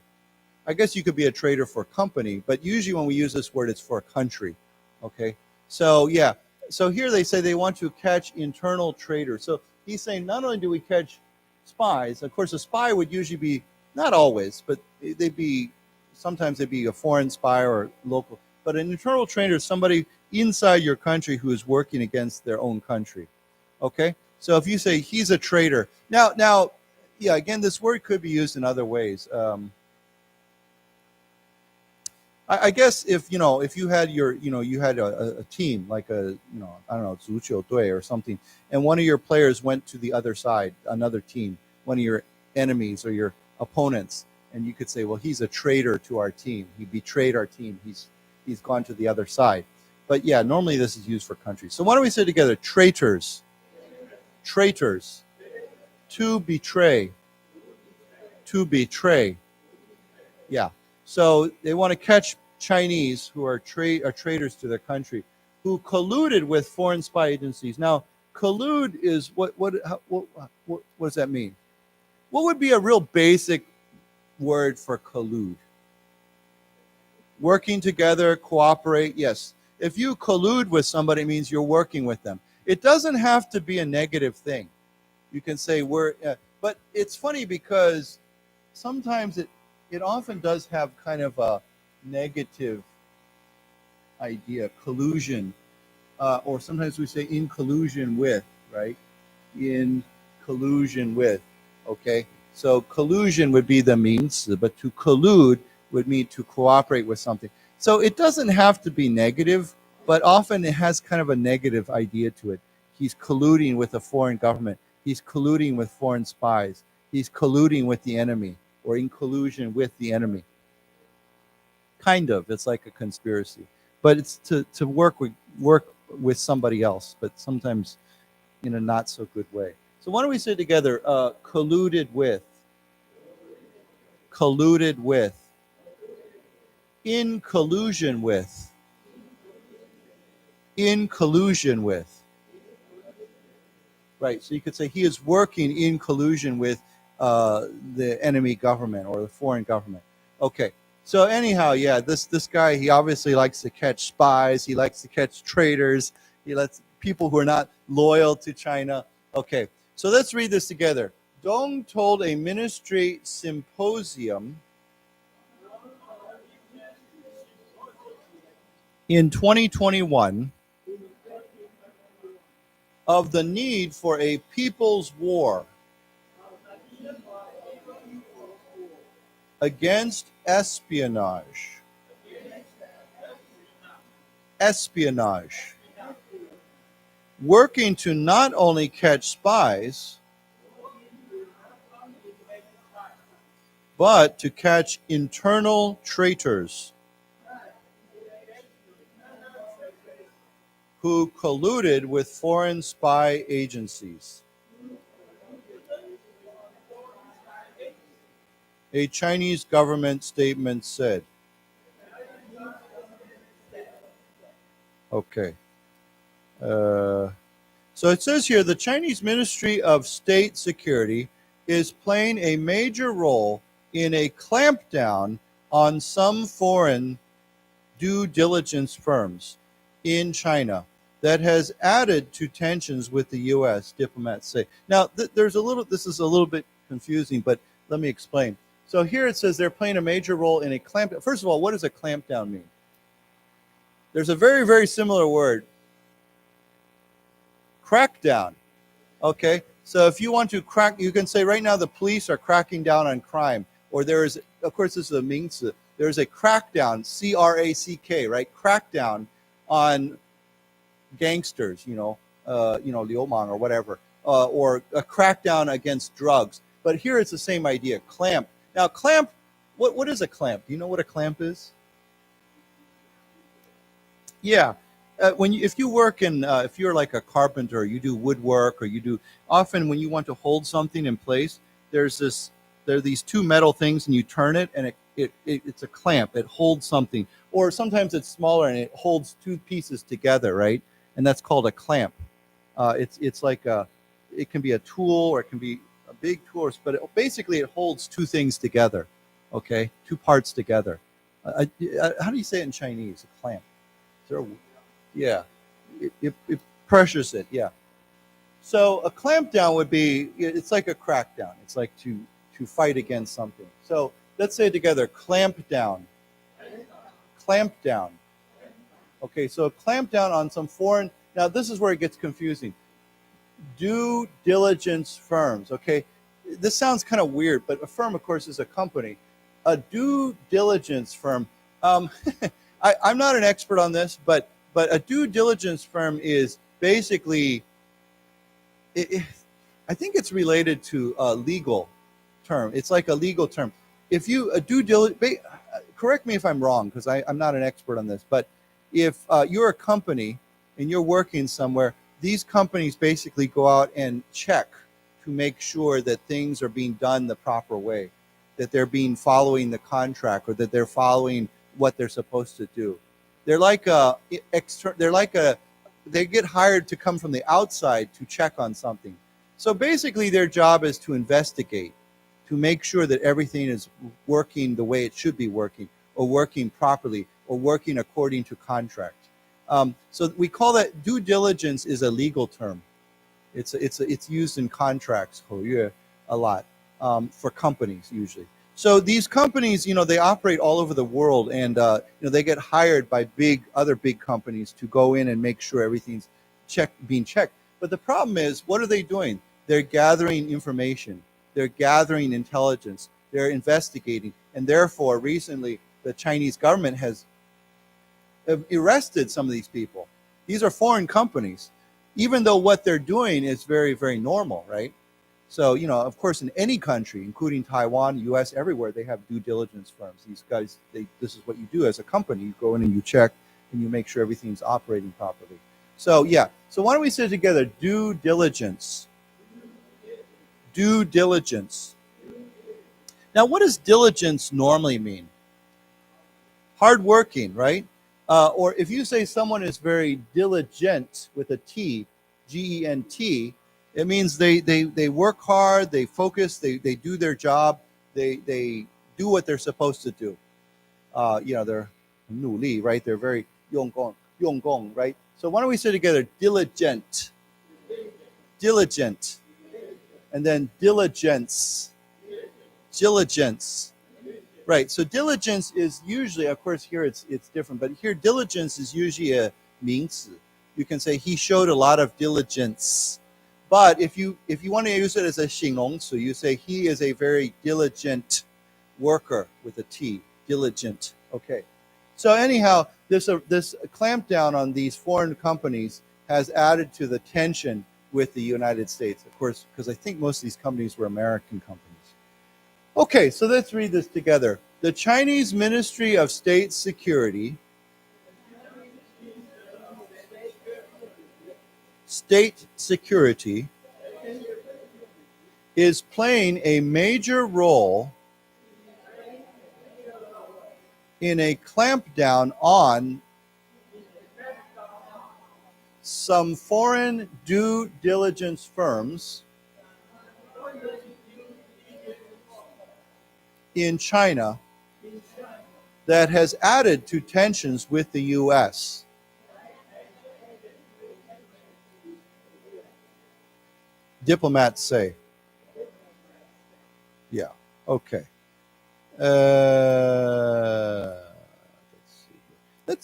I guess you could be a traitor for a company, but usually when we use this word, it's for a country. Okay. So yeah. So here they say they want to catch internal traitors. So he's saying not only do we catch spies, of course, a spy would usually be, not always, but sometimes they'd be a foreign spy or local. But an internal traitor is somebody inside your country who is working against their own country. Okay? So if you say he's a traitor, now, yeah, again, this word could be used in other ways. I guess if you had you had a team, like I don't know, 足球队 or something, and one of your players went to the other side, another team, one of your enemies or your opponents, and you could say, well, he's a traitor to our team. He betrayed our team. He's gone to the other side. But yeah, normally this is used for countries. So why don't we say together, traitors, traitors, to betray, to betray. Yeah. So they want to catch Chinese who are traitors to their country, who colluded with foreign spy agencies. Now, collude is what does that mean? What would be a real basic word for collude? Working together, cooperate. Yes. If you collude with somebody, it means you're working with them. It doesn't have to be a negative thing. You can say but it's funny because sometimes it often does have kind of a negative idea, collusion, or sometimes we say in collusion with, right? In collusion with, okay? So collusion would be the means, but to collude would mean to cooperate with something. So it doesn't have to be negative, but often it has kind of a negative idea to it. He's colluding with a foreign government. He's colluding with foreign spies. He's colluding with the enemy, or in collusion with the enemy. Kind of, it's like a conspiracy, but it's to work with somebody else, but sometimes in a not so good way. So why don't we say together, colluded with, in collusion with, in collusion with. Right, so you could say he is working in collusion with the enemy government or the foreign government. Okay, So anyhow, yeah, this guy, he obviously likes to catch spies. He likes to catch traitors. He lets people who are not loyal to China. Okay, so let's read this together. Dong told a ministry symposium in 2021 of the need for a people's war against espionage. Espionage. Working to not only catch spies, but to catch internal traitors who colluded with foreign spy agencies. A Chinese government statement said. Okay. So it says here, the Chinese Ministry of State Security is playing a major role in a clampdown on some foreign due diligence firms in China that has added to tensions with the U.S., diplomats say. Now, this is a little bit confusing, but let me explain. So here it says they're playing a major role in a clampdown. First of all, what does a clampdown mean? There's a very, very similar word. Crackdown. Okay, so if you want to crack, you can say right now the police are cracking down on crime. Or there is, of course, this is a 名词. There is a crackdown, C-R-A-C-K, right? Crackdown on gangsters, 流氓 or whatever, or a crackdown against drugs. But here it's the same idea, clamp. Now, clamp, what is a clamp? Do you know what a clamp is? Yeah. If you work in, if you're like a carpenter, you do woodwork, or you do, often when you want to hold something in place, there are these two metal things, and you turn it, and it's a clamp. It holds something. Or sometimes it's smaller, and it holds two pieces together, right? And that's called a clamp. It's like it can be a tool, or it can be a big tool, but basically it holds two things together, okay? Two parts together. How do you say it in Chinese, a clamp? Is there a, yeah, it pressures it, yeah. So a clampdown would be, it's like a crackdown. It's like to fight against something. So let's say it together, clamp down. Clamp down. Okay, so clamp down on some foreign, now this is where it gets confusing. Due diligence firms, okay? This sounds kind of weird, but a firm, of course, is a company. A due diligence firm, I'm not an expert on this, but a due diligence firm is basically, I think it's related to a legal term. It's like a legal term. If you, a due diligence, correct me if I'm wrong, because I'm not an expert on this, but if you're a company and you're working somewhere, these companies basically go out and check to make sure that things are being done the proper way, that they're following the contract, or that they're following what they're supposed to do. They're like they get hired to come from the outside to check on something. So basically their job is to investigate, to make sure that everything is working the way it should be working, or working properly, or working according to contract. So we call that, due diligence is a legal term. It's used in contracts, 合约, a lot, for companies usually. So these companies, they operate all over the world, and they get hired by other big companies to go in and make sure everything's being checked. But the problem is, what are they doing? They're gathering information. They're gathering intelligence. They're investigating. And therefore, recently, the Chinese government has arrested some of these people. These are foreign companies, even though what they're doing is very, very normal, right? So, of course, in any country, including Taiwan, US, everywhere, they have due diligence firms. These guys, this is what you do as a company. You go in and you check, and you make sure everything's operating properly. So, yeah. So why don't we say it together? Due diligence. Due diligence. Now, what does diligence normally mean? Hardworking, right? Or if you say someone is very diligent with a T, G-E-N-T, it means they work hard, they focus, they do their job, they do what they're supposed to do. they're 努力, right? They're very 用功, right? So why don't we say together diligent, diligent, and then diligence, diligence. Right, so diligence is usually, of course, here it's different, but here diligence is usually a 名词. You can say he showed a lot of diligence. But if you want to use it as a 形容词, you say he is a very diligent worker with a T, diligent. Okay. So anyhow, this clampdown on these foreign companies has added to the tension with the United States, of course, because I think most of these companies were American companies. Okay, so let's read this together. The Chinese Ministry of State Security is playing a major role in a clampdown on some foreign due diligence firms in China that has added to tensions with the U.S. Diplomats say. Yeah, okay.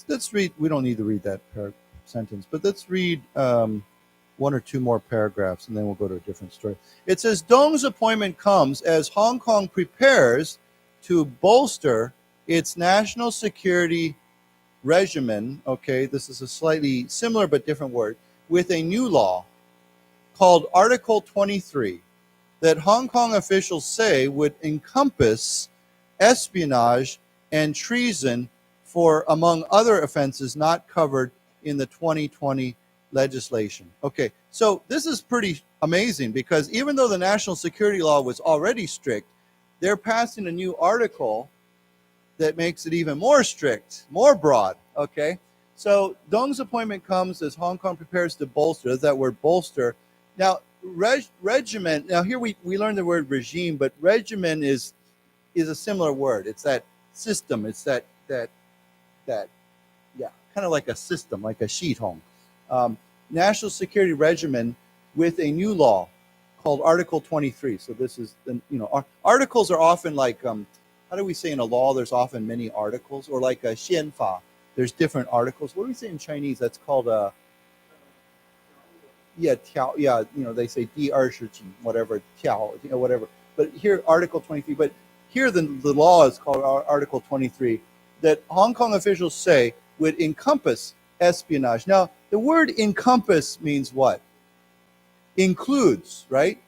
Let's read, we don't need to read that sentence, but let's read one or two more paragraphs and then we'll go to a different story. It says, Dong's appointment comes as Hong Kong prepares to bolster its national security regimen, okay, this is a slightly similar but different word, with a new law called Article 23 that Hong Kong officials say would encompass espionage and treason for, among other offenses not covered in the 2020 legislation. Okay, so this is pretty amazing because even though the national security law was already strict, they're passing a new article that makes it even more strict, more broad, okay? So Dong's appointment comes as Hong Kong prepares to bolster, there's that word bolster. Now, regiment, now here we learned the word regime, but regimen is a similar word. It's that system, it's that yeah, kind of like a system, like a 系统. National security regimen with a new law called Article 23. So this is, articles are often like, how do we say in a law, there's often many articles, or like a 宪法, there's different articles. What do we say in Chinese? That's called a, they say 第20集, whatever, 条, whatever. But here, Article 23, but here the law is called Article 23 that Hong Kong officials say would encompass espionage. Now, the word encompass means what? Includes, right?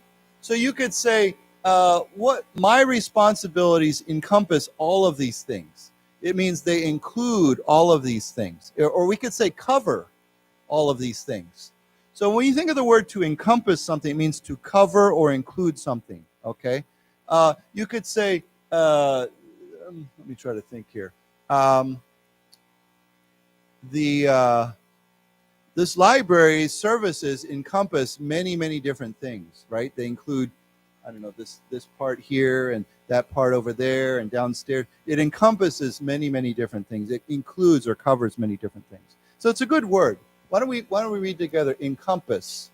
So you could say, what my responsibilities encompass all of these things. It means they include all of these things. Or we could say cover all of these things. So when you think of the word to encompass something, it means to cover or include something, okay? You could say, let me try to think here. This library's services encompass many, many different things, right? They include, I don't know, this part here and that part over there and downstairs. It encompasses many, many different things. It includes or covers many different things. So it's a good word. Why don't we read together? Encompass.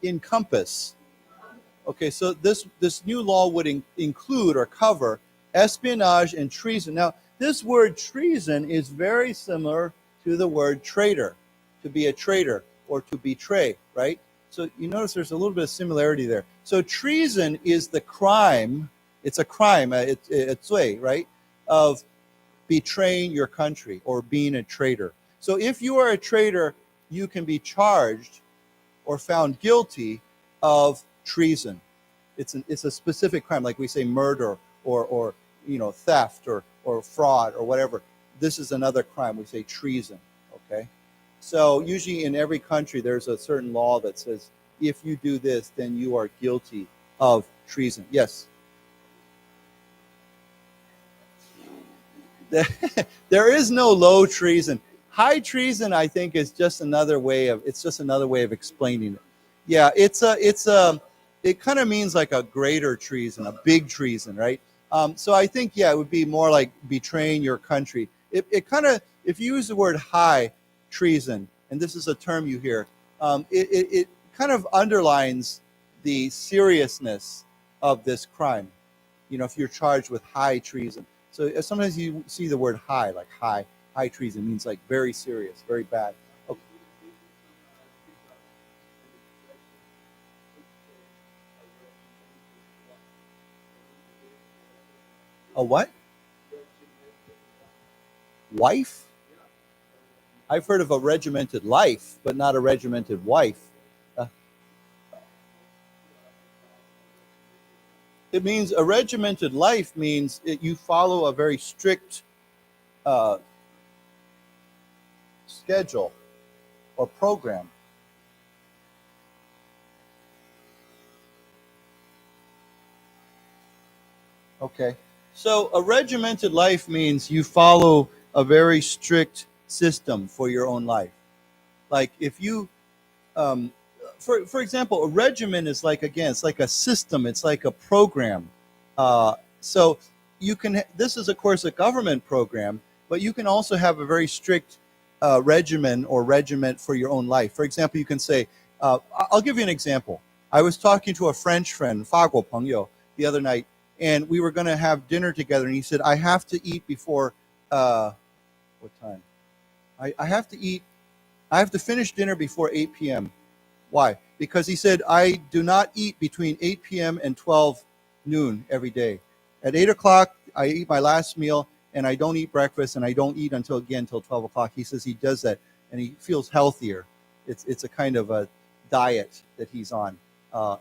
Encompass. Okay, so this new law would include or cover espionage and treason. Now, this word treason is very similar to the word traitor, to be a traitor or to betray, right? So you notice there's a little bit of similarity there. So treason is the crime, it's a crime, it's 罪, right, of betraying your country or being a traitor. So if you are a traitor, you can be charged or found guilty of treason. It's a specific crime, like we say murder or theft or fraud or whatever. This is another crime. We say treason, okay? So usually in every country, there's a certain law that says, if you do this, then you are guilty of treason. Yes? There is no low treason. High treason, I think, is just another way of explaining it. Yeah, it kind of means like a greater treason, a big treason, right? So I think, yeah, it would be more like betraying your country. It kind of, if you use the word high treason, and this is a term you hear, it kind of underlines the seriousness of this crime. You know, if you're charged with high treason. So sometimes you see the word high, like high treason means like very serious, very bad. Okay. A what? Wife? I've heard of a regimented life, but not a regimented wife. It means a regimented life means you follow a very strict schedule or program. Okay. So a regimented life means you follow a very strict system for your own life. Like if you, for example, a regimen is like, again, it's like a system. It's like a program. So you can, this is of course a government program, but you can also have a very strict regimen or regiment for your own life. For example, you can say, I'll give you an example. I was talking to a French friend, 法国朋友, the other night, and we were going to have dinner together. And he said, I have to eat before, what time? I have to finish dinner before 8 p.m. Why? Because he said, I do not eat between 8 p.m. and 12 noon every day. At 8 o'clock, I eat my last meal, and I don't eat breakfast, and I don't eat until 12 o'clock. He says he does that, and he feels healthier. It's a kind of a diet that he's on.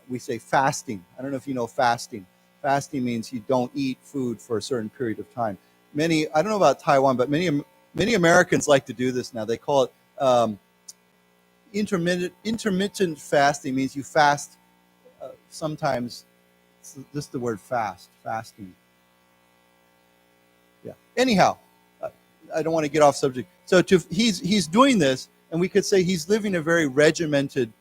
We say fasting. I don't know if you know fasting. Fasting means you don't eat food for a certain period of time. I don't know about Taiwan, but many Americans like to do this now. They call it intermittent fasting. Means you fast sometimes. Just the word fasting. Yeah. Anyhow, I don't want to get off subject. So he's doing this, and we could say he's living a very regimented,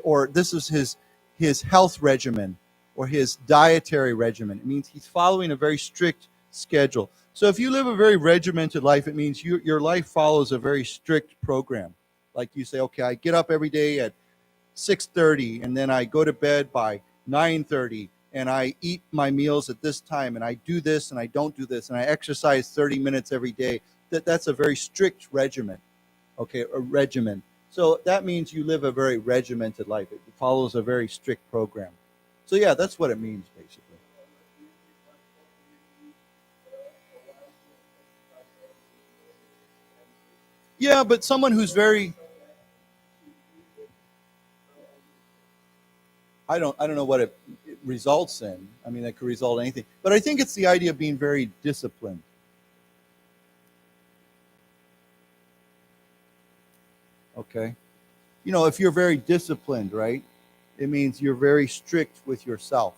or this is his health regimen or his dietary regimen. It means he's following a very strict schedule. So if you live a very regimented life, it means your life follows a very strict program. Like you say, okay, I get up every day at 6:30, and then I go to bed by 9:30, and I eat my meals at this time, and I do this and I don't do this, and I exercise 30 minutes every day. That's a very strict regimen, okay, a regimen. So that means you live a very regimented life. It follows a very strict program. So yeah, that's what it means, basically. Yeah, but someone who's very, I don't know what it results in. I mean, it could result in anything. But I think it's the idea of being very disciplined. Okay. You know, if you're very disciplined, right, it means you're very strict with yourself.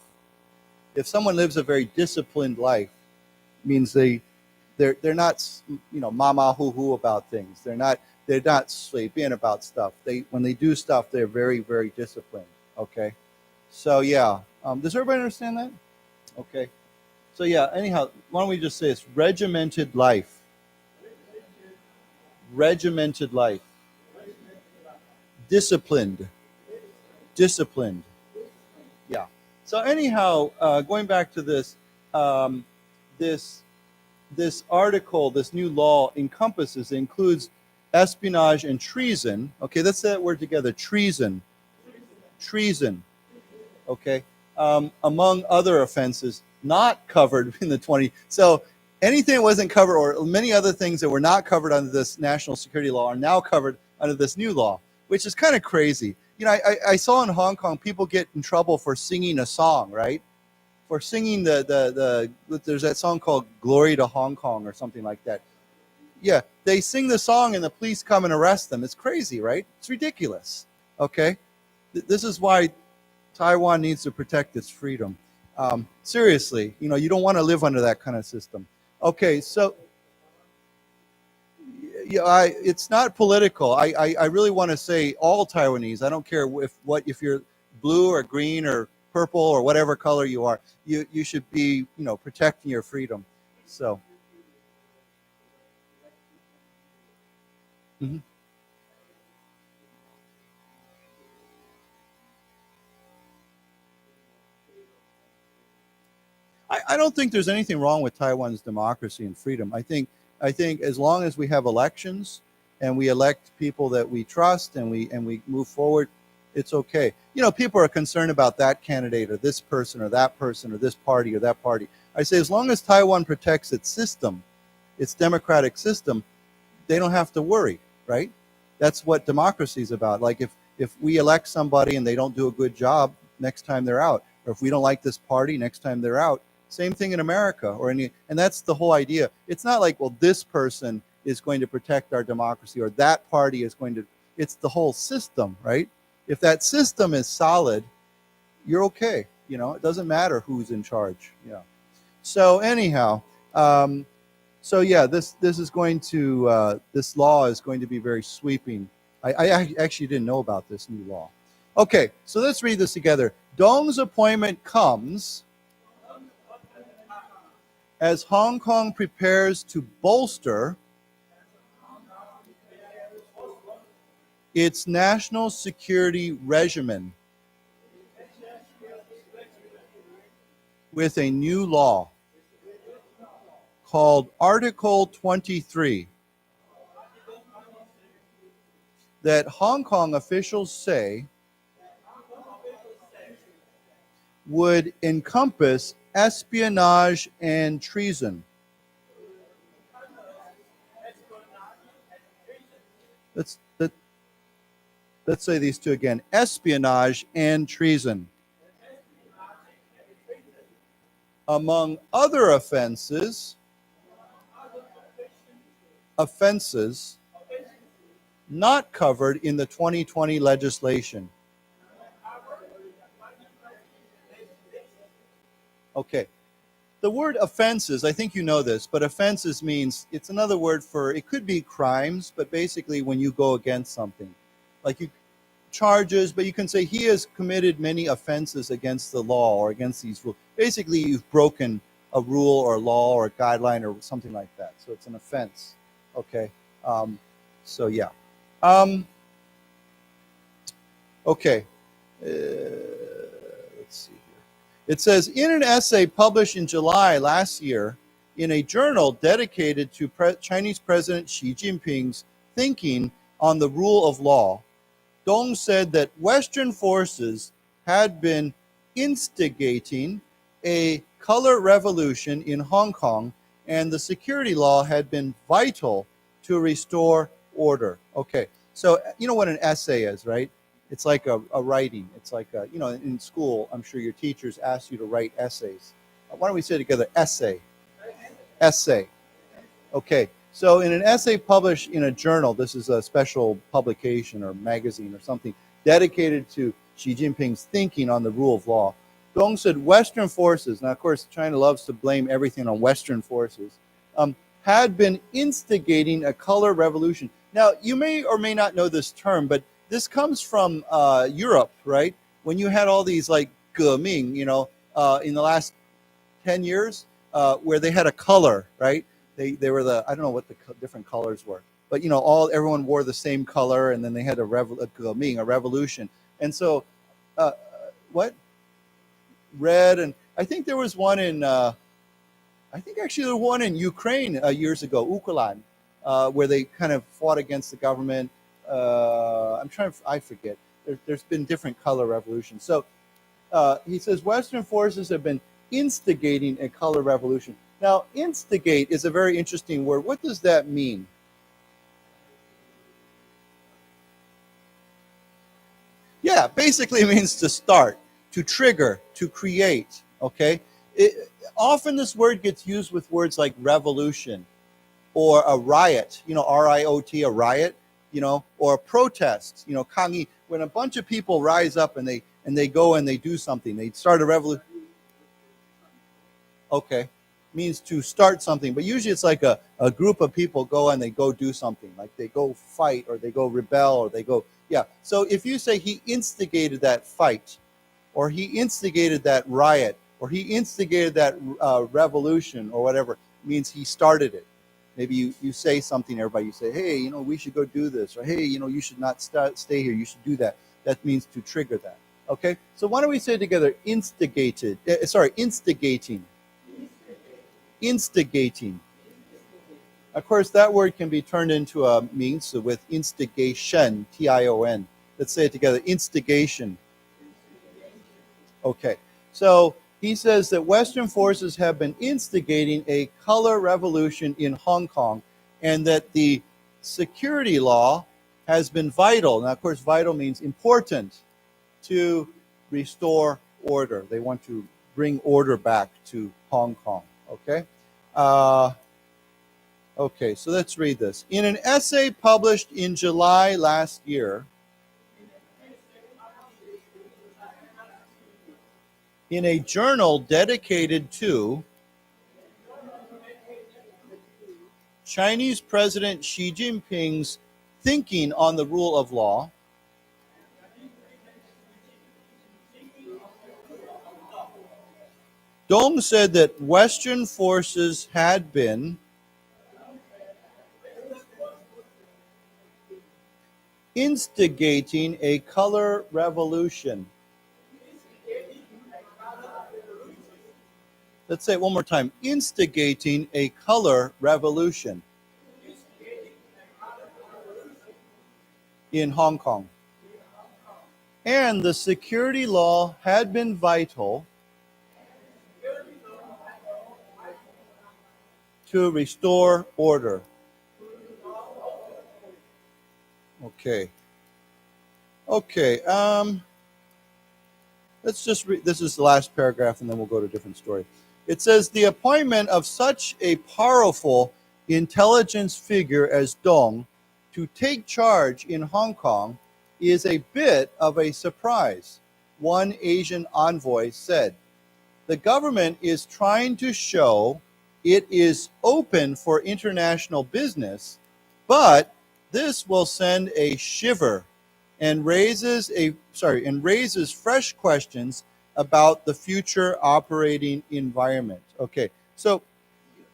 If someone lives a very disciplined life, it means they're not, you know, mama hoo hoo about things. They're not sleeping about stuff. When they do stuff, they're very, very disciplined. Okay. So yeah, does everybody understand that? Okay. So yeah, anyhow, why don't we just say it's regimented life. Regimented life. Disciplined. Disciplined. Yeah. So anyhow, going back to this, this article, this new law includes espionage and treason. Okay, let's say that word together. Treason. Treason. Okay. Among other offenses not covered in the 20. So anything that wasn't covered, or many other things that were not covered under this national security law, are now covered under this new law, which is kind of crazy. You know, I saw in Hong Kong people get in trouble for singing a song, right? For singing there's that song called "Glory to Hong Kong" or something like that. Yeah, they sing the song and the police come and arrest them. It's crazy, right? It's ridiculous. Okay, this is why Taiwan needs to protect its freedom. Seriously, you know, you don't want to live under that kind of system. Okay, so yeah, it's not political. I really want to say all Taiwanese. I don't care if you're blue or green or purple or whatever color you are, you should be, protecting your freedom. So. Mm-hmm. I don't think there's anything wrong with Taiwan's democracy and freedom. I think as long as we have elections and we elect people that we trust and we move forward, it's okay. People are concerned about that candidate or this person or that person or this party or that party. I say as long as Taiwan protects its system, its democratic system, they don't have to worry, right? That's what democracy is about. Like if we elect somebody and they don't do a good job, next time they're out. Or if we don't like this party, next time they're out. Same thing in America and that's the whole idea. It's not like, well, this person is going to protect our democracy or that party is going to, it's the whole system, right? If that system is solid, you're okay. It doesn't matter who's in charge. Yeah. So anyhow, so yeah, this is going to, this law is going to be very sweeping. I actually didn't know about this new law. Okay, so let's read this together. Dong's appointment comes as Hong Kong prepares to bolster its national security regimen with a new law called Article 23 that Hong Kong officials say would encompass espionage and treason. Let's say these two again. Espionage and treason. Among other offenses not covered in the 2020 legislation. Okay. The word offenses, I think you know this, but offenses means, it's another word for, it could be crimes, but basically when you go against something. Like charges, but you can say he has committed many offenses against the law or against these rules. Basically, you've broken a rule or law or a guideline or something like that. So it's an offense. Okay. So yeah. Okay. Let's see. It says, in an essay published in July last year in a journal dedicated to Chinese President Xi Jinping's thinking on the rule of law, Dong said that Western forces had been instigating a color revolution in Hong Kong, and the security law had been vital to restore order. Okay, so you know what an essay is, right? It's like a writing. It's like, in school, I'm sure your teachers ask you to write essays. Why don't we say together, essay? Essay. Okay, so in an essay published in a journal, this is a special publication or magazine or something dedicated to Xi Jinping's thinking on the rule of law, Dong said Western forces, now of course China loves to blame everything on Western forces, had been instigating a color revolution. Now, you may or may not know this term, but this comes from Europe, right? When you had all these like Geming, in the last 10 years, where they had a color, right? They were I don't know what the different colors were, but everyone wore the same color, and then they had a Geming, a revolution. And so, what? Red, and I think there was one in, I think actually there was one in Ukraine years ago, Ukraine, where they kind of fought against the government. I forget. There's been different color revolutions. So he says Western forces have been instigating a color revolution. Now, instigate is a very interesting word. What does that mean? Yeah, basically it means to start, to trigger, to create, okay? Often this word gets used with words like revolution or a riot, R-I-O-T, a riot, or a protest, Kangi, when a bunch of people rise up and they go and they do something, they start a revolution. Okay, means to start something, but usually it's like a group of people go and they go do something, like they go fight or they go rebel or they go, yeah. So if you say he instigated that fight, or he instigated that riot, or he instigated that revolution, or whatever. It means he started it. Maybe you say something to everybody. You say, hey, you know, we should go do this. Or, hey, you know, you should not stay here. You should do that. That means to trigger that. Okay? So why don't we say together, instigating. Instigating. Of course, that word can be turned into a means with instigation, T-I-O-N. Let's say it together, instigation. Okay. So he says that Western forces have been instigating a color revolution in Hong Kong, and that the security law has been vital. Now, of course, vital means important to restore order. They want to bring order back to Hong Kong. Okay? Okay, so let's read this. In an essay published in July last year, in a journal dedicated to Chinese President Xi Jinping's thinking on the rule of law, Dong said that Western forces had been instigating a color revolution. Let's say it one more time. Instigating a color revolution in Hong Kong. And the security law had been vital to restore order. Okay. Okay. Let's just read. This is the last paragraph, and then we'll go to a different story. It says, the appointment of such a powerful intelligence figure as Dong to take charge in Hong Kong is a bit of a surprise, one Asian envoy said. The government is trying to show it is open for international business, but this will send a shiver and raises fresh questions about the future operating environment. Okay, so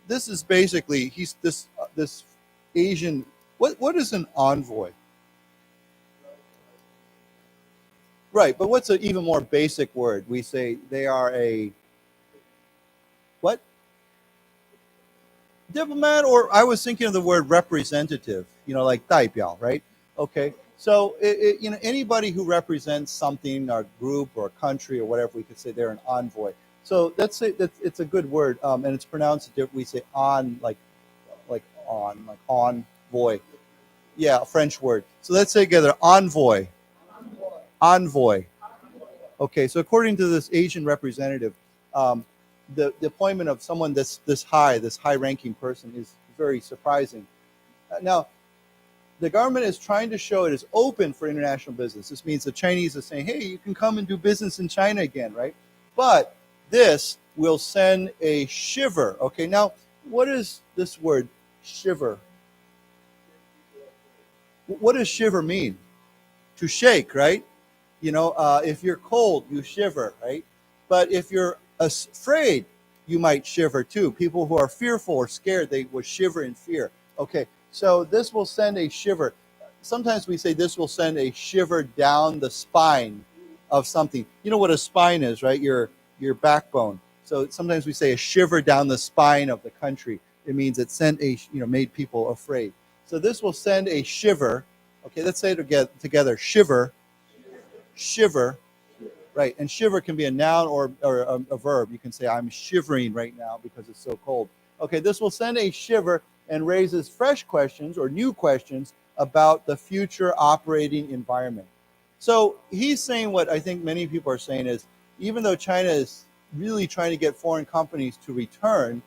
this is basically this Asian. What is an envoy? Right, but what's an even more basic word? We say they are a what? Diplomat, or I was thinking of the word representative. You know, like 代表, right? Okay. So, you know, anybody who represents something, or group, or country, or whatever, we could say they're an envoy. So let's say that it's a good word, and it's pronounced different. We say on, like envoy. Yeah, a French word. So let's say together, envoy. Envoy. Okay, so according to this Asian representative, the appointment of someone this high-ranking person is very surprising. Now, the government is trying to show it is open for international business. This means the Chinese are saying, hey, you can come and do business in China again, right? But this will send a shiver. Okay, now, what is this word, shiver? What does shiver mean? To shake, right? You know, if you're cold, you shiver, right? But if you're afraid, you might shiver too. People who are fearful or scared, they will shiver in fear. Okay, so this will send a shiver. Sometimes we say this will send a shiver down the spine of something. You know what a spine is, right? Your backbone. So sometimes we say a shiver down the spine of the country. It means it sent made people afraid. So this will send a shiver. Okay, let's say it together. Shiver. Shiver. Right, and shiver can be a noun or a verb. You can say, I'm shivering right now because it's so cold. Okay, this will send a shiver and raises fresh questions or new questions about the future operating environment. So he's saying what I think many people are saying is, even though China is really trying to get foreign companies to return,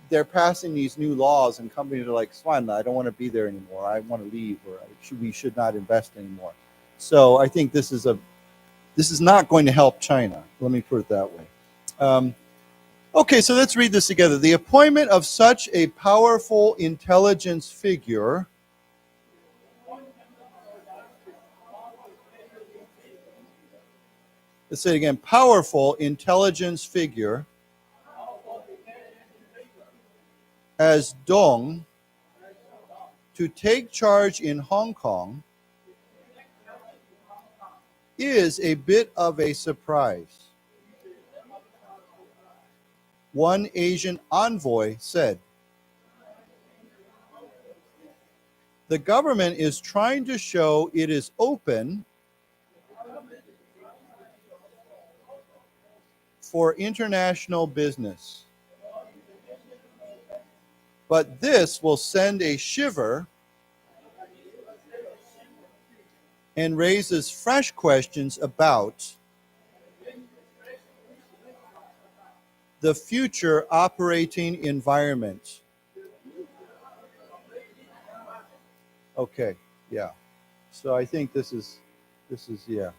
they're passing these new laws, and companies are like, Swan, I don't want to be there anymore. I want to leave, or we should not invest anymore. So I think this is not going to help China. Let me put it that way. Okay, so let's read this together. The appointment of such a powerful intelligence figure Let's say it again. Powerful intelligence figure as Dong to take charge in Hong Kong is a bit of a surprise, one Asian envoy said. The government is trying to show it is open for international business. But this will send a shiver and raises fresh questions about the future operating environment. Okay, yeah. So I think this is yeah.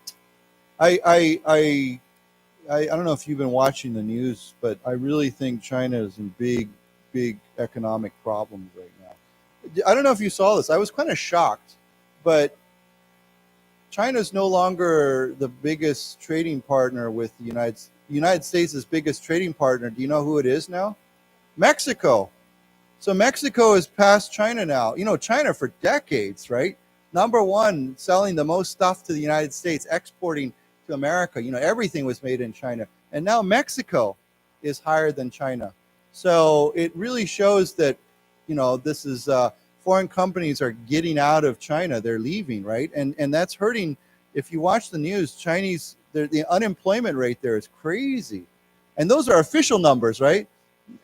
I don't know if you've been watching the news, but I really think China is in big economic problems right now. I don't know if you saw this. I was kind of shocked, but China's no longer the biggest trading partner with the United States' biggest trading partner. Do you know who it is now? Mexico. So Mexico has passed China now. You know, China for decades, right? Number one, selling the most stuff to the United States, exporting to America. You know, everything was made in China. And now Mexico is higher than China. So it really shows that, you know, this is foreign companies are getting out of China. They're leaving, right? And that's hurting. If you watch the news, the unemployment rate there is crazy. And those are official numbers, right?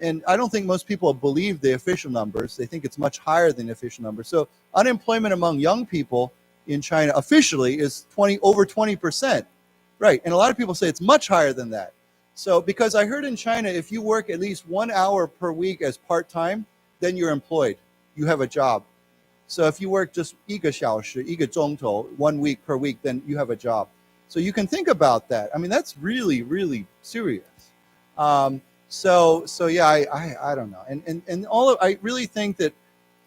And I don't think most people believe the official numbers. They think it's much higher than the official numbers. So unemployment among young people in China officially is over 20%. Right. And a lot of people say it's much higher than that. So because I heard in China, if you work at least 1 hour per week as part-time, then you're employed. You have a job. So if you work just 1个小时, 1个钟头, 1 week per week, then you have a job. So you can think about that. I mean, that's really, really serious. So yeah, I don't know. And I really think that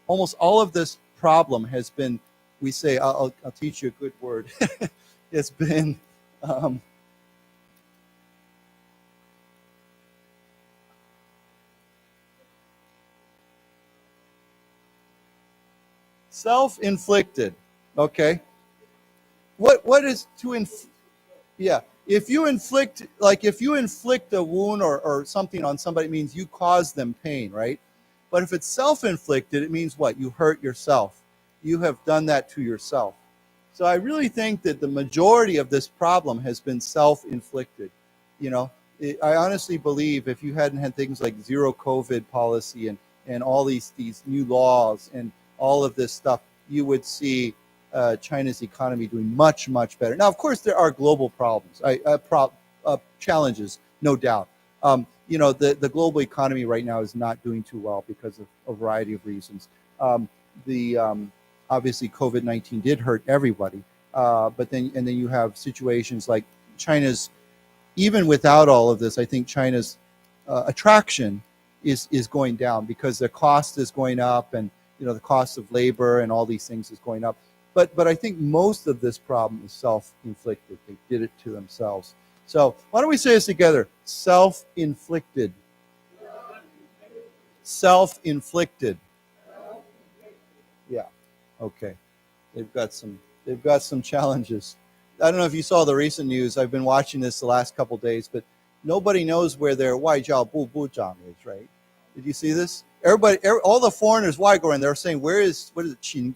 almost all of this problem has been, we say, I'll teach you a good word. It's been, self-inflicted. Okay. What is to yeah. If you inflict a wound or something on somebody, it means you cause them pain, right? But if it's self-inflicted, it means what? You hurt yourself. You have done that to yourself. So I really think that the majority of this problem has been self-inflicted. You know, I honestly believe if you hadn't had things like zero COVID policy and all these new laws and all of this stuff, you would see China's economy doing much, much better. Now, of course, there are global problems, challenges, no doubt. You know, the global economy right now is not doing too well because of a variety of reasons. Obviously, COVID-19 did hurt everybody, but then you have situations like China's. Even without all of this, I think China's attraction is going down because the cost is going up, and you know the cost of labor and all these things is going up. But I think most of this problem is self-inflicted. They did it to themselves. So why don't we say this together? Self-inflicted. Self-inflicted. Yeah. Okay. They've got some challenges. I don't know if you saw the recent news. I've been watching this the last couple of days, but nobody knows where their 外交部部长 is, right? Did you see this? All the foreigners, they're saying, what is it, Qin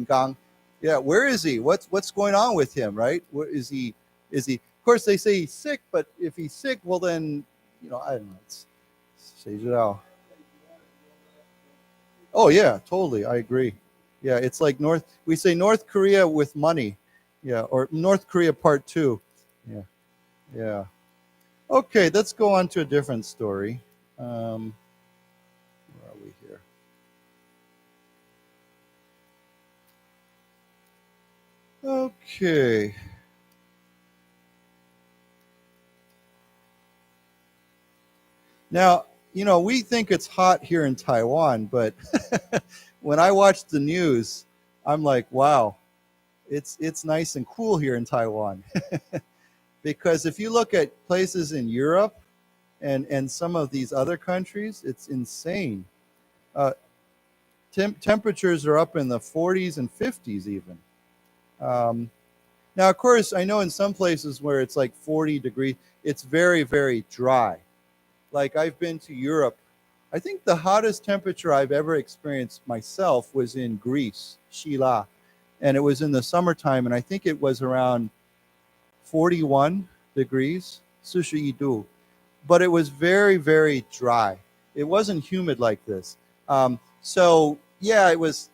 Gang? Yeah, where is he? What's going on with him, right? Where is he? Of course, they say he's sick, but if he's sick, well then, you know, I don't know. Oh yeah, totally. I agree. Yeah, it's like we say North Korea with money. Yeah, or North Korea Part 2. Yeah. Okay, let's go on to a different story. Where are we here? Okay. Now, you know, we think it's hot here in Taiwan, but when I watch the news, I'm like, wow, it's nice and cool here in Taiwan. because if you look at places in Europe and some of these other countries, it's insane. Temperatures are up in the 40s and 50s even. Now, of course, I know in some places where it's like 40 degrees, it's very, very dry. Like I've been to Europe. I think the hottest temperature I've ever experienced myself was in Greece, Shila. And it was in the summertime, and I think it was around 41 degrees, Sushiidu. But it was very, very dry. It wasn't humid like this. So yeah, it was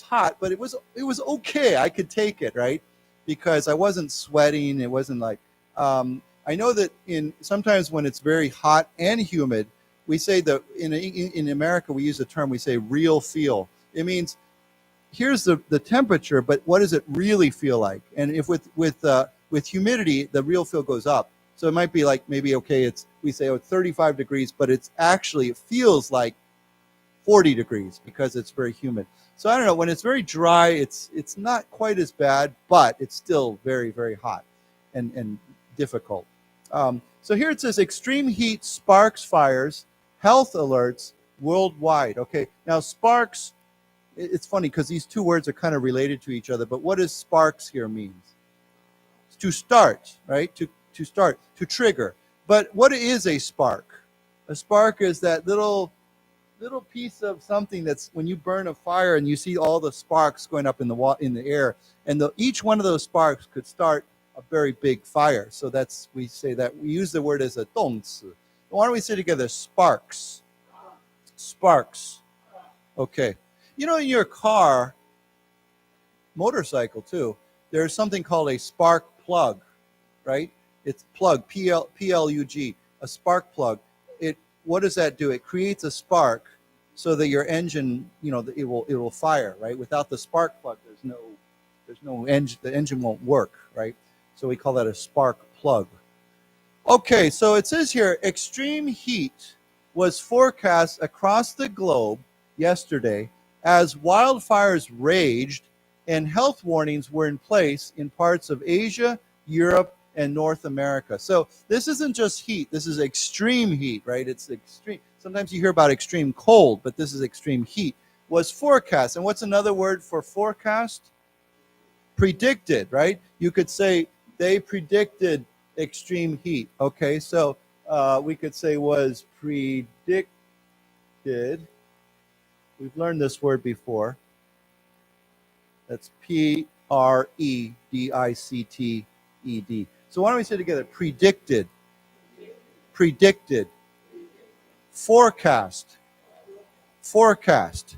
hot, but it was okay. I could take it, right? Because I wasn't sweating. It wasn't like I know that sometimes when it's very hot and humid, we say that in America we use the term, we say real feel. It means here's the temperature, but what does it really feel like? And if with humidity, the real feel goes up. So it might be like maybe okay, we say it's 35 degrees, but it feels like 40 degrees because it's very humid. So I don't know, when it's very dry, it's not quite as bad, but it's still very, very hot and difficult. So here it says extreme heat sparks fires, health alerts worldwide. Okay, now sparks, it's funny because these two words are kind of related to each other, but what does sparks here means? It's to start, right? To start, to trigger. But what is a spark? A spark is that little piece of something that's when you burn a fire and you see all the sparks going up in the air, and each one of those sparks could start a very big fire. So we say that we use the word as a 动词. Why don't we say together sparks? Sparks. Okay. You know, in your car, motorcycle too, there's something called a spark plug, right? It's plug, P-L-U-G, a spark plug. What does that do? It creates a spark so that your engine, it will fire, right? Without the spark plug, there's no engine. The engine won't work, right? So we call that a spark plug. Okay, so it says here, extreme heat was forecast across the globe yesterday as wildfires raged and health warnings were in place in parts of Asia, Europe, and North America. So this isn't just heat, this is extreme heat, right? It's extreme. Sometimes you hear about extreme cold, but this is extreme heat. Was forecast. And what's another word for forecast? Predicted, right? You could say they predicted extreme heat. Okay, so we could say was predicted. We've learned this word before. That's P-R-E-D-I-C-T-E-D. So why don't we say together, predicted, predicted, forecast, forecast.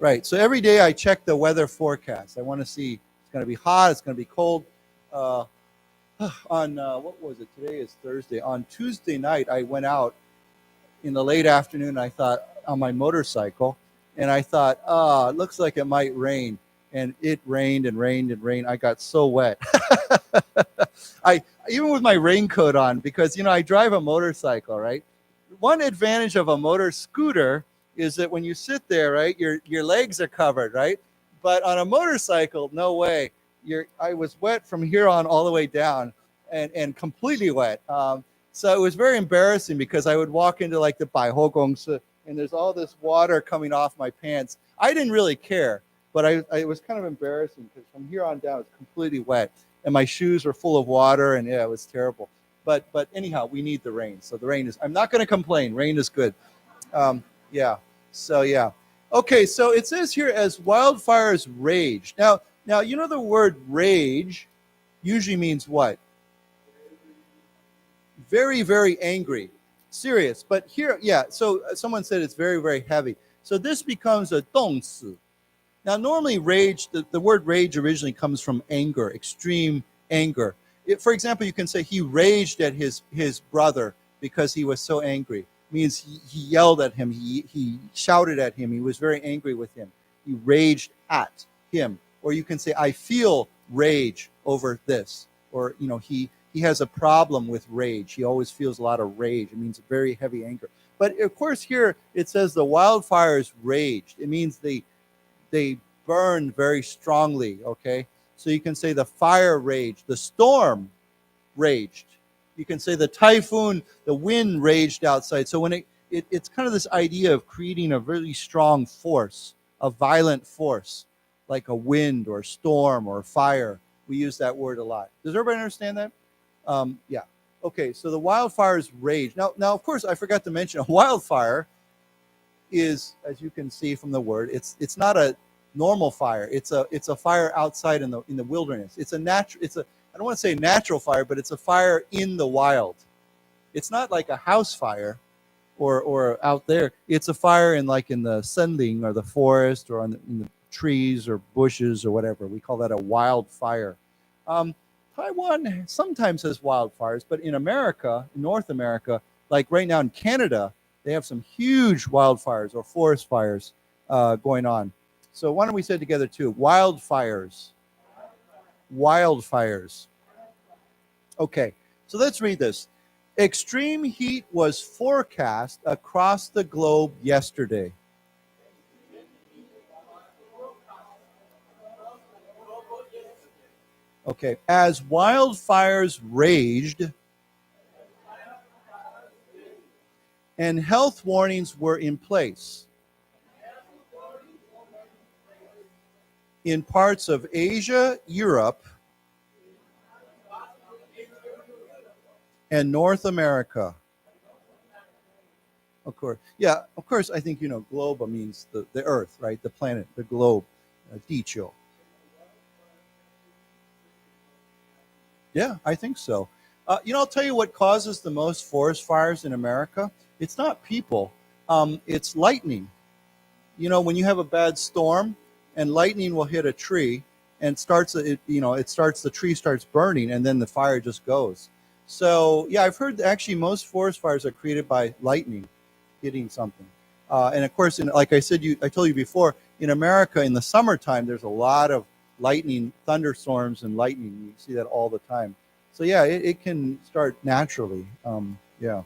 Right, so every day I check the weather forecast. I want to see it's going to be hot, it's going to be cold. What was it? Today is Thursday. On Tuesday night, I went out in the late afternoon, I thought, on my motorcycle, and I thought, it looks like it might rain. And it rained and rained and rained. I got so wet. Even with my raincoat on, because I drive a motorcycle, right? One advantage of a motor scooter is that when you sit there, right, your legs are covered, right? But on a motorcycle, no way. I was wet from here on all the way down, and completely wet. So it was very embarrassing because I would walk into like the Baihogongsi, and there's all this water coming off my pants. I didn't really care. But it was kind of embarrassing because from here on down, it's completely wet. And my shoes were full of water, and yeah, it was terrible. But anyhow, we need the rain. So the rain I'm not going to complain. Rain is good. Yeah. So, yeah. Okay, so it says here, as wildfires rage. Now, the word rage usually means what? Very, very angry. Serious. But here, yeah, so someone said it's very, very heavy. So this becomes a 动词. Now, normally rage, the word rage originally comes from anger, extreme anger. For example, you can say he raged at his brother because he was so angry. It means he yelled at him, he shouted at him, he was very angry with him. He raged at him. Or you can say, I feel rage over this. Or, he has a problem with rage. He always feels a lot of rage. It means very heavy anger. But, of course, here it says the wildfires raged. It means they burned very strongly, okay? So you can say the fire raged, the storm raged. You can say the typhoon, the wind raged outside. So when it's kind of this idea of creating a really strong force, a violent force, like a wind or storm or fire. We use that word a lot. Does everybody understand that? Yeah. Okay, so the wildfires rage. Now, of course, I forgot to mention a wildfire is, as you can see from the word, it's not a normal fire. It's a fire outside in the wilderness. It's a I don't want to say natural fire, but it's a fire in the wild. It's not like a house fire or out there. It's a fire in the sunling or the forest or in the trees or bushes or whatever. We call that a wildfire. Taiwan sometimes has wildfires, but in America, in North America, like right now in Canada, they have some huge wildfires or forest fires going on. So why don't we say it together too? Wildfires. Wildfires. Okay, so let's read this. Extreme heat was forecast across the globe yesterday. Okay, as wildfires raged and health warnings were in place in parts of Asia, Europe, and North America. Of course. Yeah, of course, I think, globe means the earth, right? The planet, the globe, dicho. Yeah, I think so. I'll tell you what causes the most forest fires in America. It's not people. It's lightning. When you have a bad storm and lightning will hit a tree and the tree starts burning and then the fire just goes. So, yeah, I've heard actually most forest fires are created by lightning hitting something. And of course, like I said, I told you before, in America in the summertime, there's a lot of lightning, thunderstorms and lightning. You see that all the time. So, yeah, it can start naturally. Yeah.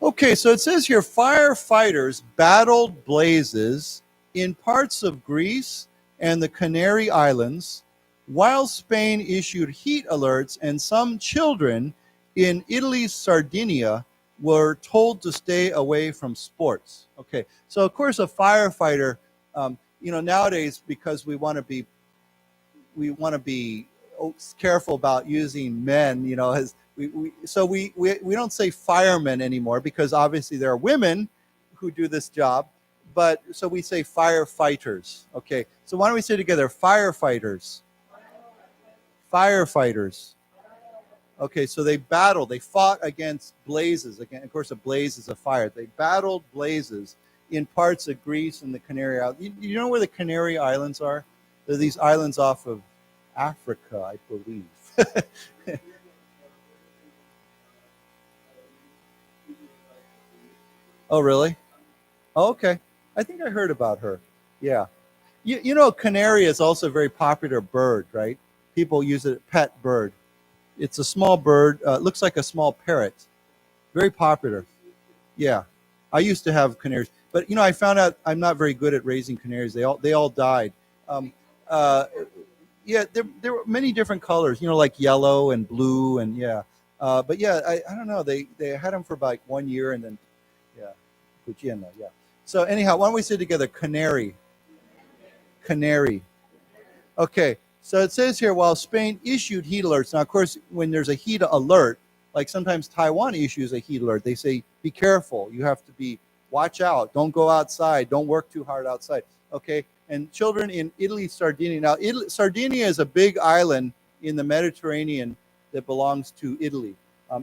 Okay, so it says here, firefighters battled blazes in parts of Greece and the Canary Islands, while Spain issued heat alerts and some children in Italy's Sardinia were told to stay away from sports. Okay, so of course a firefighter, nowadays because we want to be careful about using men, as we don't say firemen anymore because obviously there are women who do this job, but so we say firefighters. Okay, so why don't we say together firefighters? Firefighters. Okay, so they fought against blazes. Again, of course, a blaze is a fire. They battled blazes in parts of Greece and the Canary Islands. You know where the Canary Islands are? They're these islands off of Africa, I believe. Oh, really? Oh, okay. I think I heard about her. Yeah. Canary is also a very popular bird, right? People use it as a pet bird. It's a small bird. Looks like a small parrot. Very popular. Yeah. I used to have canaries. But, I found out I'm not very good at raising canaries. They all died. Uh, yeah, there were many different colors, like yellow and blue and yeah. But yeah, I don't know. They had them for like 1 year and then, yeah. Yeah. So anyhow, why don't we say together, canary? Canary. Okay, so it says here, while Spain issued heat alerts. Now, of course, when there's a heat alert, like sometimes Taiwan issues a heat alert, they say, be careful. You have to watch out. Don't go outside. Don't work too hard outside. Okay, and children in Italy, Sardinia. Now, Sardinia is a big island in the Mediterranean that belongs to Italy.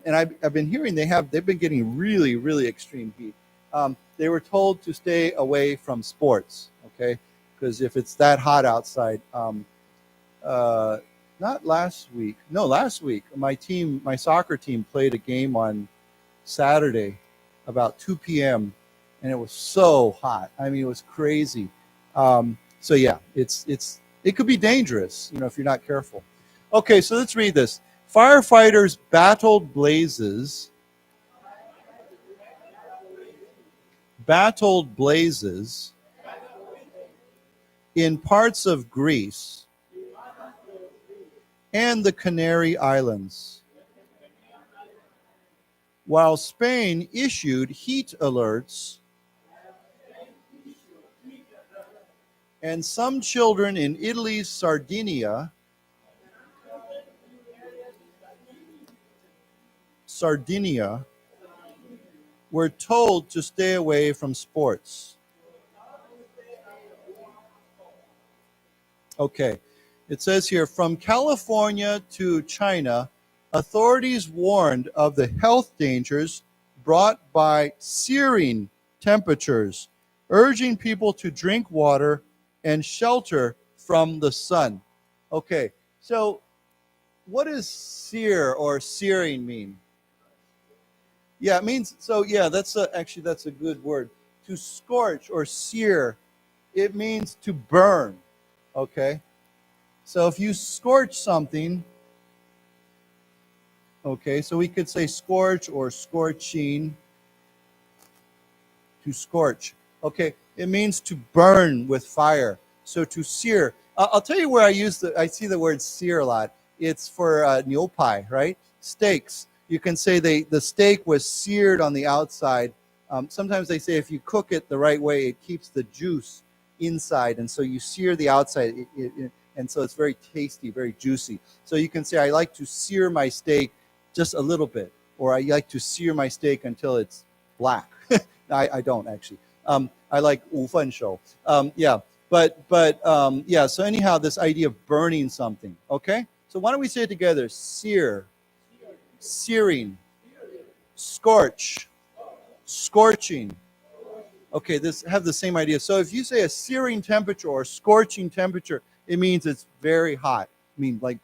And I've been hearing they've been getting really, really extreme heat. They were told to stay away from sports, okay? Because if it's that hot outside, not last week. No, last week, my soccer team played a game on Saturday about 2 p.m. and it was so hot. I mean, it was crazy. So yeah, it could be dangerous, if you're not careful. Okay, so let's read this. Firefighters battled blazes in parts of Greece and the Canary Islands, while Spain issued heat alerts, and some children in Italy's Sardinia were told to stay away from sports. Okay, it says here, from California to China, authorities warned of the health dangers brought by searing temperatures, urging people to drink water and shelter from the sun. Okay, so what does sear or searing mean? Yeah, it means, so yeah, actually that's a good word. To scorch or sear, it means to burn, okay? So if you scorch something, okay, so we could say scorch or scorching, to scorch. Okay, it means to burn with fire. So to sear. I'll tell you where I see the word sear a lot. It's for 牛排, right? Steaks. You can say the steak was seared on the outside. Sometimes they say if you cook it the right way, it keeps the juice inside. And so you sear the outside. And so it's very tasty, very juicy. So you can say, I like to sear my steak just a little bit. Or I like to sear my steak until it's black. I don't actually. I like 五分熟. Yeah. But yeah, so anyhow, this idea of burning something, okay? So why don't we say it together? Sear, searing, scorch, scorching. Okay, this have the same idea. So if you say a searing temperature or scorching temperature, it means it's very hot. I mean, like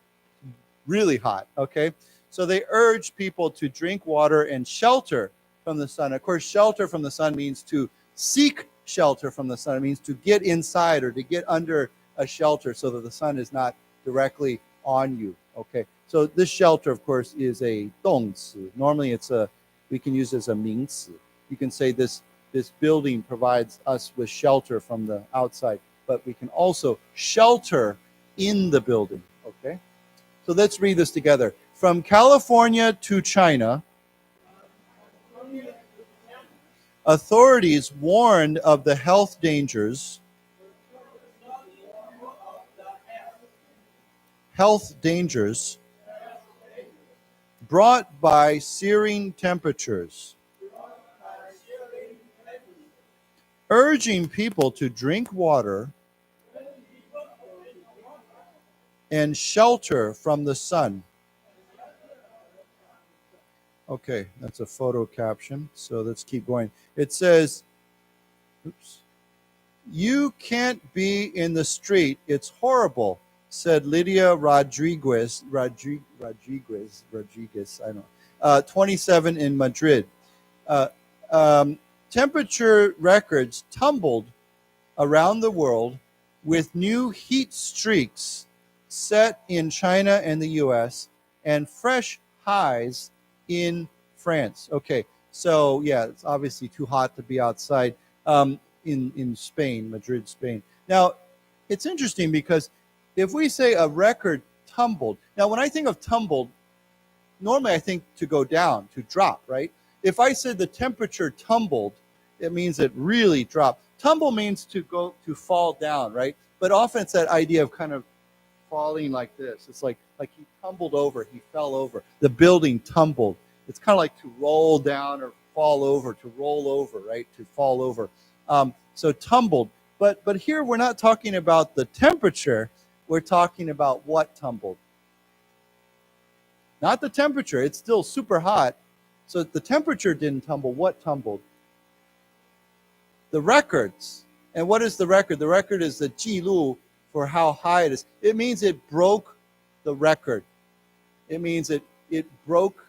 really hot, okay? So they urge people to drink water and shelter from the sun. Of course, shelter from the sun means to seek shelter from the sun. It means to get inside or to get under a shelter so that the sun is not directly on you. Okay, so this shelter, of course, is a 动词. Normally, we can use it as a 名词. You can say this building provides us with shelter from the outside, but we can also shelter in the building. Okay, so let's read this together. From California to China, authorities warned of the health dangers brought by searing temperatures, urging people to drink water and shelter from the sun. Okay, that's a photo caption, so let's keep going. It says, you can't be in the street, it's horrible, said Lydia Rodriguez, I don't know, 27 in Madrid. Temperature records tumbled around the world with new heat streaks set in China and the US and fresh highs in France. Okay, so yeah, it's obviously too hot to be outside in Spain, Madrid, Spain. Now, it's interesting because if we say a record tumbled, now when I think of tumbled, normally I think to go down, to drop, right? If I said the temperature tumbled, it means it really dropped. Tumble means to fall down, right? But often it's that idea of kind of falling like this. It's like he tumbled over, he fell over. The building tumbled. It's kind of like to roll down or fall over, to roll over, right? To fall over. So tumbled. But here we're not talking about the temperature. We're talking about what tumbled. Not the temperature. It's still super hot. So the temperature didn't tumble. What tumbled? The records. And what is the record? The record is the 记录 for how high it is. It means it broke the record. It means it broke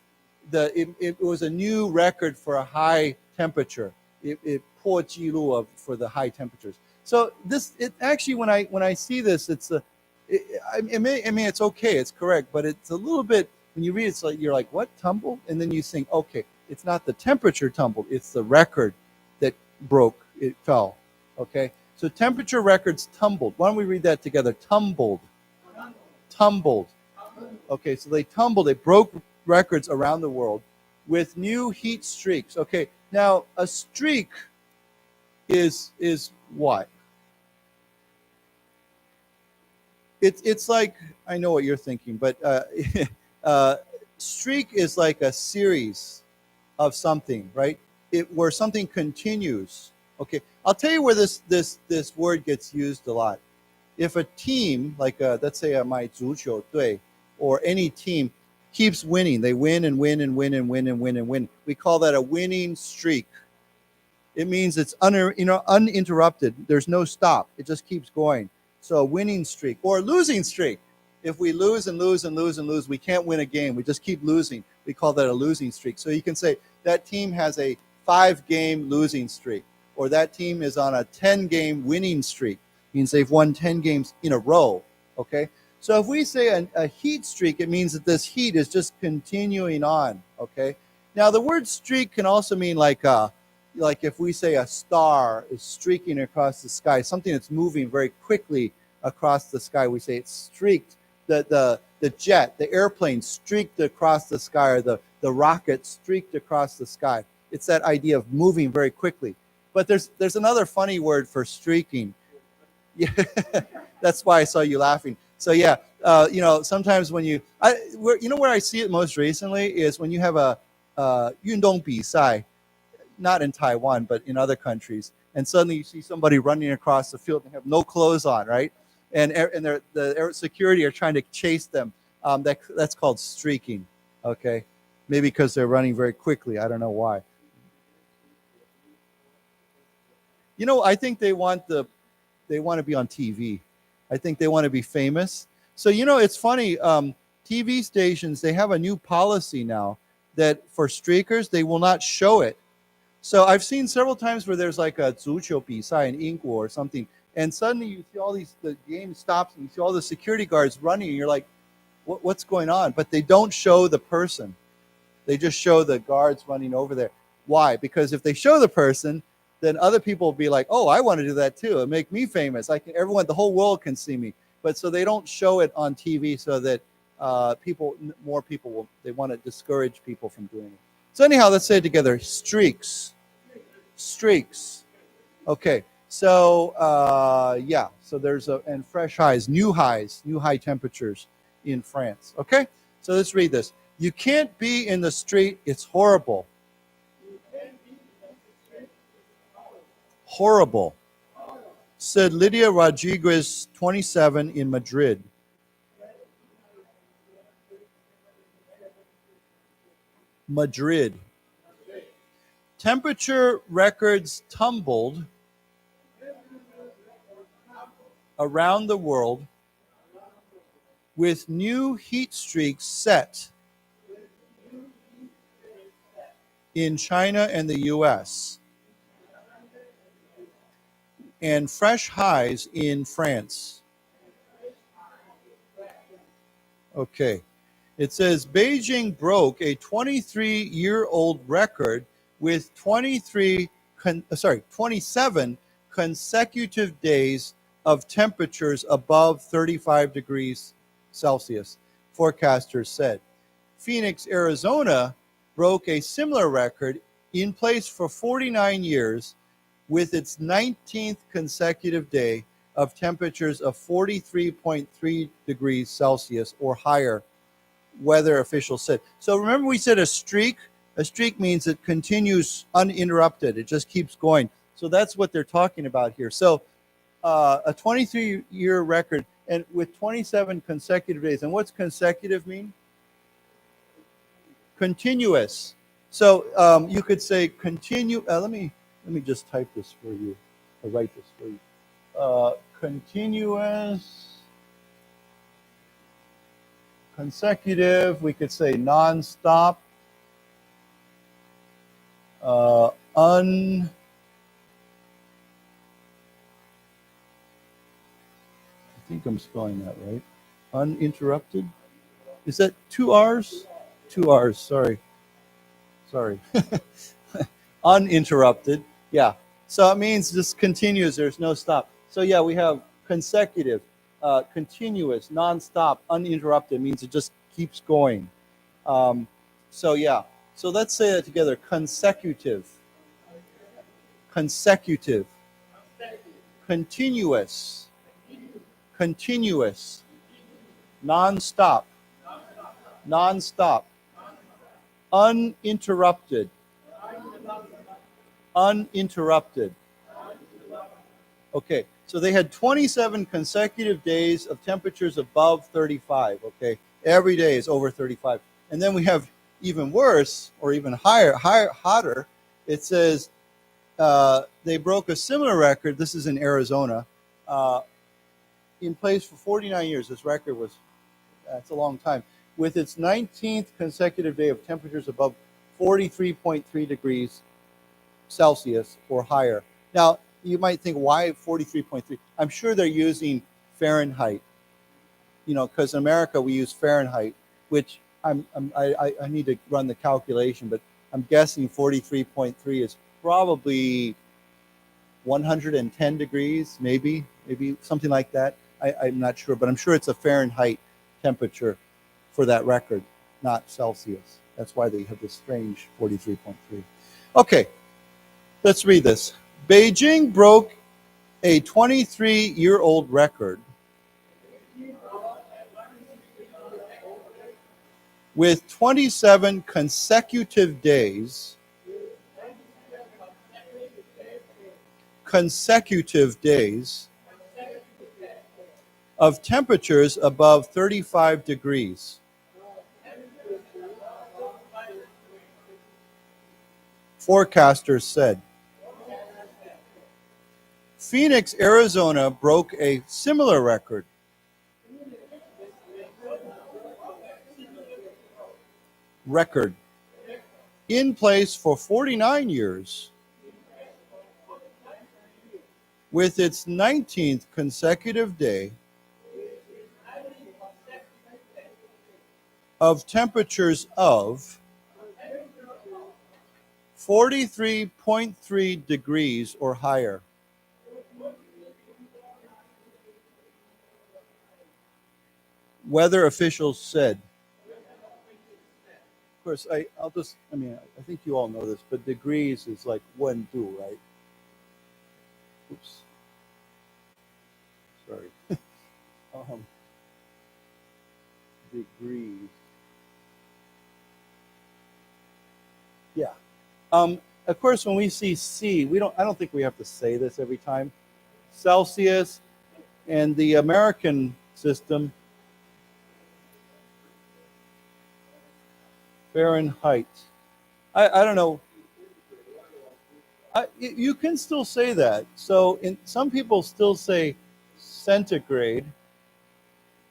it was a new record for a high temperature. It 破纪录 for the high temperatures. So it actually when I see this, I mean it's okay, it's correct, but it's a little bit when you read it, it's like you're like, what, tumbled? And then you think, okay, it's not the temperature tumbled, it's the record that broke, it fell. Okay, so temperature records tumbled. Why don't we read that together? Tumbled. Okay, so they tumbled, they broke records around the world with new heat streaks. Okay, now a streak is what? It's like, I know what you're thinking, but streak is like a series of something, right? Where something continues. Okay, I'll tell you where this word gets used a lot. If a team, like let's say my 足球队 or any team keeps winning, they win and win and win and win and win and win. We call that a winning streak. It means it's uninterrupted. There's no stop. It just keeps going. So a winning streak or a losing streak. If we lose and lose and lose and lose, we can't win a game. We just keep losing. We call that a losing streak. So you can say that team has a 5-game losing streak, or that team is on a 10-game winning streak. It means they've won 10 games in a row. Okay. So if we say a heat streak, it means that this heat is just continuing on. Okay. Now the word streak can also mean like if we say a star is streaking across the sky, something that's moving very quickly across the sky, we say it's streaked. The jet, the airplane streaked across the sky, or the rocket streaked across the sky. It's that idea of moving very quickly. But there's another funny word for streaking. Yeah, that's why I saw you laughing. So yeah, sometimes when where I see it most recently is when you have a 运动比赛, not in Taiwan, but in other countries. And suddenly you see somebody running across the field and have no clothes on, right? And the security are trying to chase them. That's called streaking, okay? Maybe because they're running very quickly. I don't know why. I think they want to be on TV. I think they want to be famous. So, it's funny. TV stations, they have a new policy now that for streakers, they will not show it. So I've seen several times where there's like a 足球比赛 in Inguo or something, and suddenly you see the game stops and you see all the security guards running, and you're like, what's going on? But they don't show the person. They just show the guards running over there. Why? Because if they show the person, then other people will be like, oh, I want to do that too. It'll make me famous. The whole world can see me. But so they don't show it on TV so that more people they want to discourage people from doing it. So anyhow, let's say it together. Streaks. Okay. So so there's and fresh highs, new high temperatures in France. Okay. So let's read this. You can't be in the street. It's horrible. Horrible, said Lydia Rodriguez, 27, in Madrid. Madrid. Temperature records tumbled around the world, with new heat streaks set in China and the US, and fresh highs in France. Okay. It says Beijing broke a 23-year-old record with 27 consecutive days of temperatures above 35 degrees Celsius, forecasters said. Phoenix, Arizona broke a similar record in place for 49 years with its 19th consecutive day of temperatures of 43.3 degrees Celsius or higher, weather officials said. So remember we said a streak? A streak means it continues uninterrupted. It just keeps going. So that's what they're talking about here. So a 23-year record and with 27 consecutive days. And what's consecutive mean? Continuous. So you could say continue. Let me just type this for you, or write this for you. Continuous, consecutive, we could say non-stop, I think I'm spelling that right. Uninterrupted. Is that 2 R's? 2 R's, sorry. Uninterrupted, yeah. So it means this continues, there's no stop. So yeah, we have consecutive, continuous, non-stop, uninterrupted, means it just keeps going. So yeah, So let's say that together. Consecutive. Consecutive. Continuous. Continuous. Non-stop. Non-stop. Uninterrupted. Uninterrupted. Okay, so they had 27 consecutive days of temperatures above 35. Okay, every day is over 35. And then we have even worse, or even higher, hotter. It says they broke a similar record. This is in Arizona. In place for 49 years. This record was, that's a long time. With its 19th consecutive day of temperatures above 43.3 degrees Celsius or higher. Now, you might think, why 43.3? I'm sure they're using Fahrenheit, you know, because in America we use Fahrenheit, which I need to run the calculation, but I'm guessing 43.3 is probably 110 degrees, maybe something like that. I'm not sure, but I'm sure it's a Fahrenheit temperature for that record, not Celsius. That's why they have this strange 43.3. Okay, let's read this. Beijing broke a 23-year-old record with 27 consecutive days of temperatures above 35 degrees. Forecasters said. Phoenix, Arizona broke a similar record. In place for 49 years with its 19th consecutive day of temperatures of 43.3 degrees or higher. Weather officials said. Of course, I think you all know this, but degrees is like 1 do, right? Oops. Sorry. Degrees. Yeah. Of course, when we see C, I don't think we have to say this every time. Celsius and the American system, Fahrenheit. I don't know. You can still say that. So some people still say centigrade.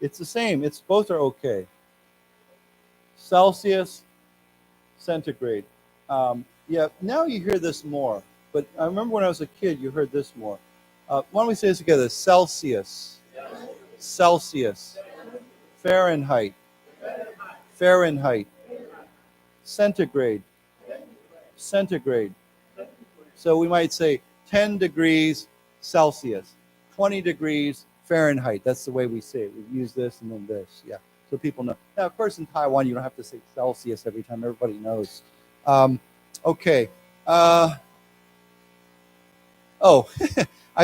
It's the same. Both are okay. Celsius, centigrade. Yeah, now you hear this more. But I remember when I was a kid, you heard this more. Why don't we say this together? Celsius. Celsius. Fahrenheit. Fahrenheit. Centigrade. Centigrade. So we might say 10 degrees Celsius, 20 degrees Fahrenheit. That's the way we say it. We use this and then this. Yeah. So people know. Now, of course, in Taiwan, you don't have to say Celsius every time. Everybody knows. Okay. I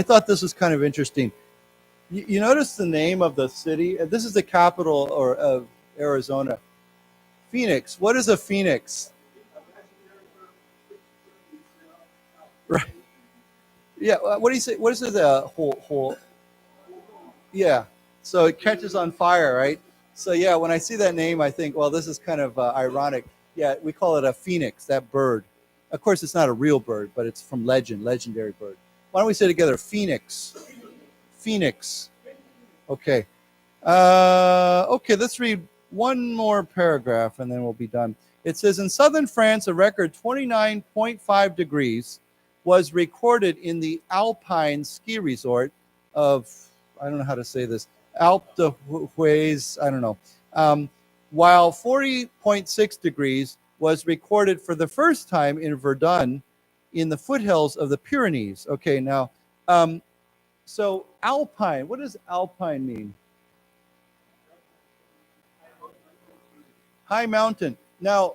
thought this was kind of interesting. You notice the name of the city? This is the capital of Arizona. Phoenix. What is a phoenix? Right. Yeah. What do you say? What is it? Whole. Yeah. So it catches on fire, right? So yeah, when I see that name, I think, well, this is kind of ironic. Yeah, we call it a phoenix, that bird. Of course, it's not a real bird, but it's from legendary bird. Why don't we say together, phoenix? Phoenix. Okay. Okay, let's read one more paragraph and then we'll be done. It says, in southern France, a record 29.5 degrees was recorded in the Alpine ski resort of, I don't know how to say this, Alpe d'Huez, I don't know. While 40.6 degrees was recorded for the first time in Verdun in the foothills of the Pyrenees. Okay, now, so Alpine, what does Alpine mean? High mountain. Now,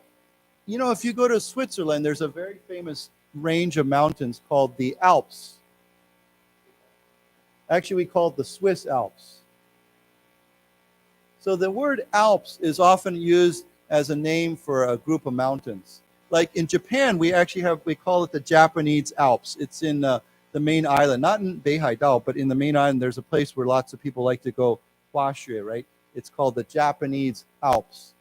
you know, if you go to Switzerland, there's a very famous range of mountains called the Alps. Actually, we call it the Swiss Alps. So the word Alps is often used as a name for a group of mountains. Like in Japan, we call it the Japanese Alps. It's in the main island, not in Beihaidao, but in the main island, there's a place where lots of people like to go huaxue, right? It's called the Japanese Alps.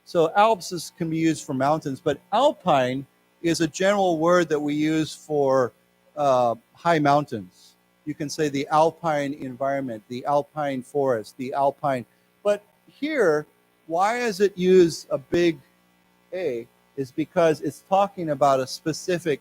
So Alps can be used for mountains, but alpine is a general word that we use for high mountains. You can say the alpine environment, the alpine forest, the alpine. But here, why is it use a big A? Is because it's talking about a specific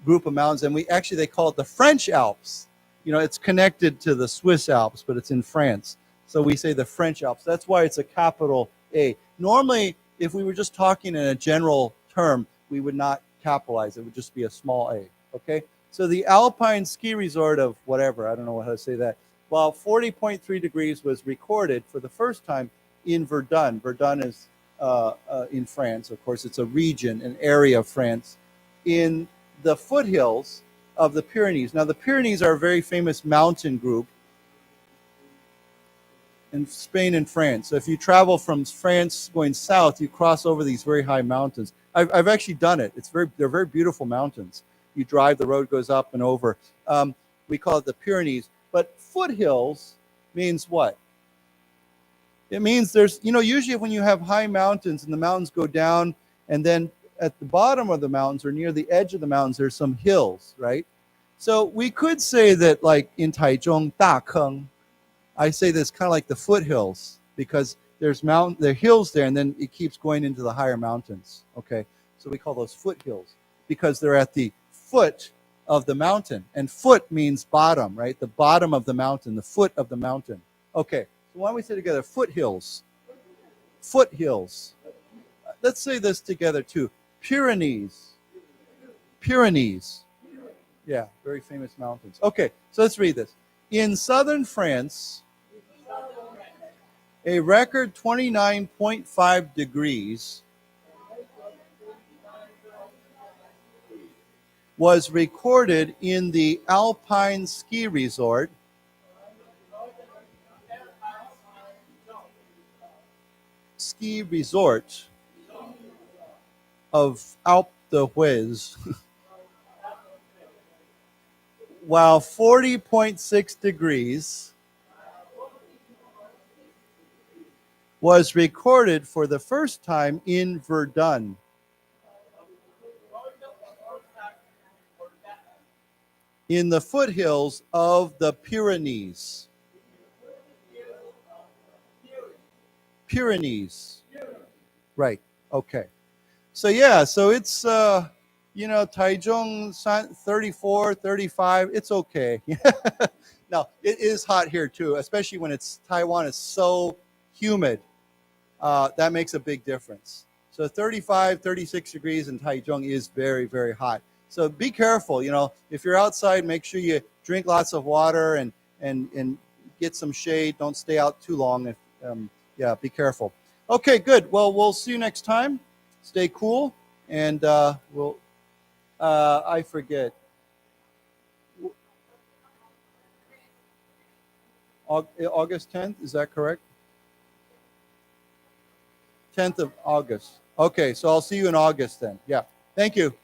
group of mountains, and they call it the French Alps. You know, it's connected to the Swiss Alps, but it's in France. So we say the French Alps. That's why it's a capital A. Normally, if we were just talking in a general term, we would not capitalize. It would just be a small a, okay? So the Alpine ski resort of whatever, I don't know how to say that, while 40.3 degrees was recorded for the first time in Verdun. Verdun is in France. Of course, it's a region, an area of France, in the foothills of the Pyrenees. Now, the Pyrenees are a very famous mountain group in Spain and France. So if you travel from France going south, you cross over these very high mountains. I've actually done it. They're very beautiful mountains. You drive, the road goes up and over. We call it the Pyrenees. But foothills means what? It means there's, you know, usually when you have high mountains and the mountains go down, and then at the bottom of the mountains or near the edge of the mountains, there's some hills, right? So we could say that, like in Taichung, Dakeng, I say this kind of like the foothills, because there are hills there, and then it keeps going into the higher mountains. Okay, so we call those foothills because they're at the foot of the mountain, and foot means bottom, right? The bottom of the mountain, the foot of the mountain. Okay, so why don't we say together, foothills? Foothills. Let's say this together too. Pyrenees. Pyrenees. Yeah, very famous mountains. Okay, so let's read this. In southern France, a record 29.5 degrees was recorded in the Alpine ski resort of Alpe d'Huez, while 40.6 degrees was recorded for the first time in Verdun. In the foothills of the Pyrenees. Pyrenees. Right. Okay. So yeah, so it's you know, Taichung 34, 35, it's okay. Now, it is hot here too, especially when Taiwan is so humid. That makes a big difference. So 35, 36 degrees in Taichung is very, very hot. So be careful, you know, if you're outside, make sure you drink lots of water and get some shade. Don't stay out too long. Yeah, be careful. Okay, good. Well, we'll see you next time. Stay cool. And I forget. August 10th, is that correct? 10th of August. Okay, so I'll see you in August then. Yeah, thank you.